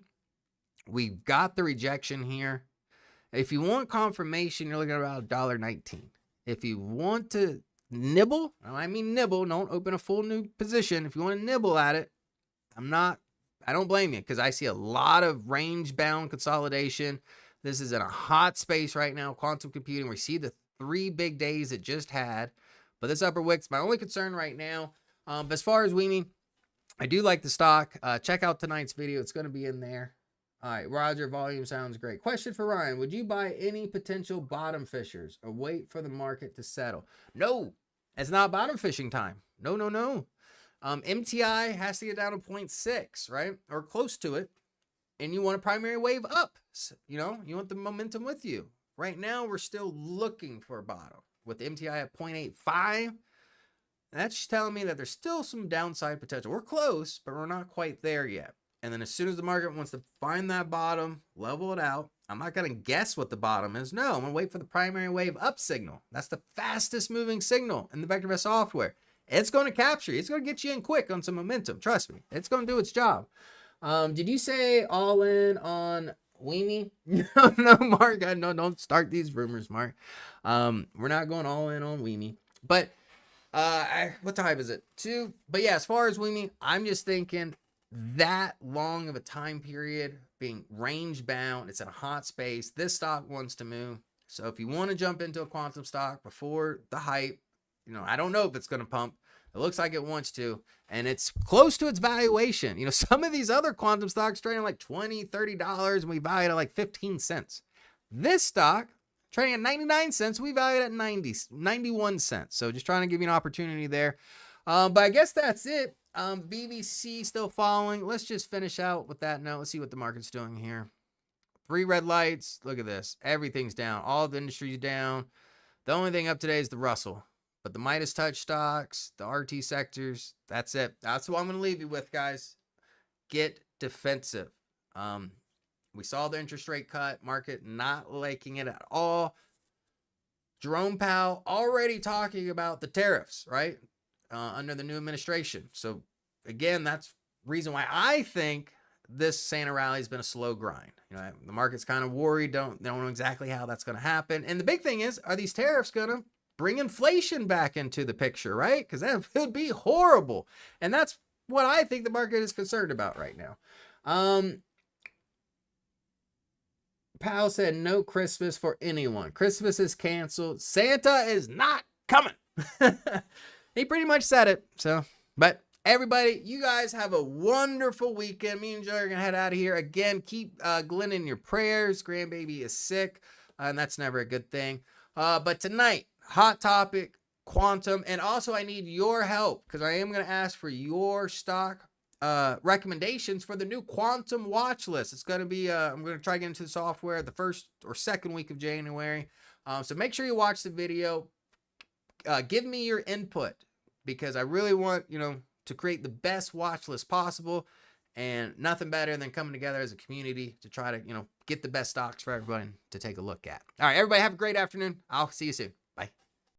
we've got the rejection here. If you want confirmation, you're looking at about $1.19. If you want to nibble, I mean nibble, don't open a full new position. If you want to nibble at it, I don't blame you, because I see a lot of range-bound consolidation. This is in a hot space right now, quantum computing. We see the 3 big days it just had. But this upper wick's my only concern right now. But as far as Weemy, I do like the stock. Check out tonight's video. It's going to be in there. All right, Roger, volume sounds great. Question for Ryan. Would you buy any potential bottom fishers or wait for the market to settle? No, it's not bottom fishing time. No. MTI has to get down to 0.6, right? Or close to it. and you want a primary wave up. You know, you want the momentum with you. Right now, we're still looking for a bottom with the MTI at 0.85. That's telling me that there's still some downside potential. We're close, but we're not quite there yet. And then as soon as the market wants to find that bottom, level it out, I'm not going to guess what the bottom is. No, I'm going to wait for the primary wave up signal. That's the fastest moving signal in the VectorVest software. It's going to capture you. It's going to get you in quick on some momentum. Trust me. It's going to do its job. Did you say all in on Weemy? No, Mark. No, don't start these rumors, Mark. We're not going all in on Weemy. But what time is it? 2? But yeah, as far as Weemy, I'm just thinking that long of a time period being range bound, it's in a hot space. This stock wants to move. So if you want to jump into a quantum stock before the hype, you know, I don't know if it's going to pump. It looks like it wants to, and it's close to its valuation. You know, some of these other quantum stocks trading like $20, $30, and we value it at like 15 cents. This stock trading at 99 cents, we value it at 91 cents. So just trying to give you an opportunity there. But I guess that's it. BBC still following. Let's just finish out with that note. Let's see what the market's doing here. 3 red lights. Look at this. Everything's down. All the industry's down. The only thing up today is the Russell. But the Midas touch stocks, the RT sectors, that's it. That's what I'm going to leave you with, guys. Get defensive. We saw the interest rate cut. Market not liking it at all. Jerome Powell already talking about the tariffs, right? Under the new administration. So again, that's reason why I think this Santa rally has been a slow grind. You know, the market's kind of worried. They don't know exactly how that's going to happen. And the big thing is, are these tariffs going to bring inflation back into the picture, right? Because that would be horrible. And that's what I think the market is concerned about right now. Powell said no Christmas for anyone. Christmas is canceled. Santa is not coming. He pretty much said it. So, but everybody, you guys have a wonderful weekend. Me and Joe are going to head out of here. Again, keep Glenn in your prayers. Grandbaby is sick, and that's never a good thing. But tonight, hot topic, quantum. And also, I need your help because I am going to ask for your stock recommendations for the new quantum watch list. It's going to be, I'm going to try to get into the software the 1st or 2nd week of January. So make sure you watch the video. Give me your input because I really want, you know, to create the best watch list possible, and nothing better than coming together as a community to try to, you know, get the best stocks for everyone to take a look at. All right, everybody have a great afternoon. I'll see you soon.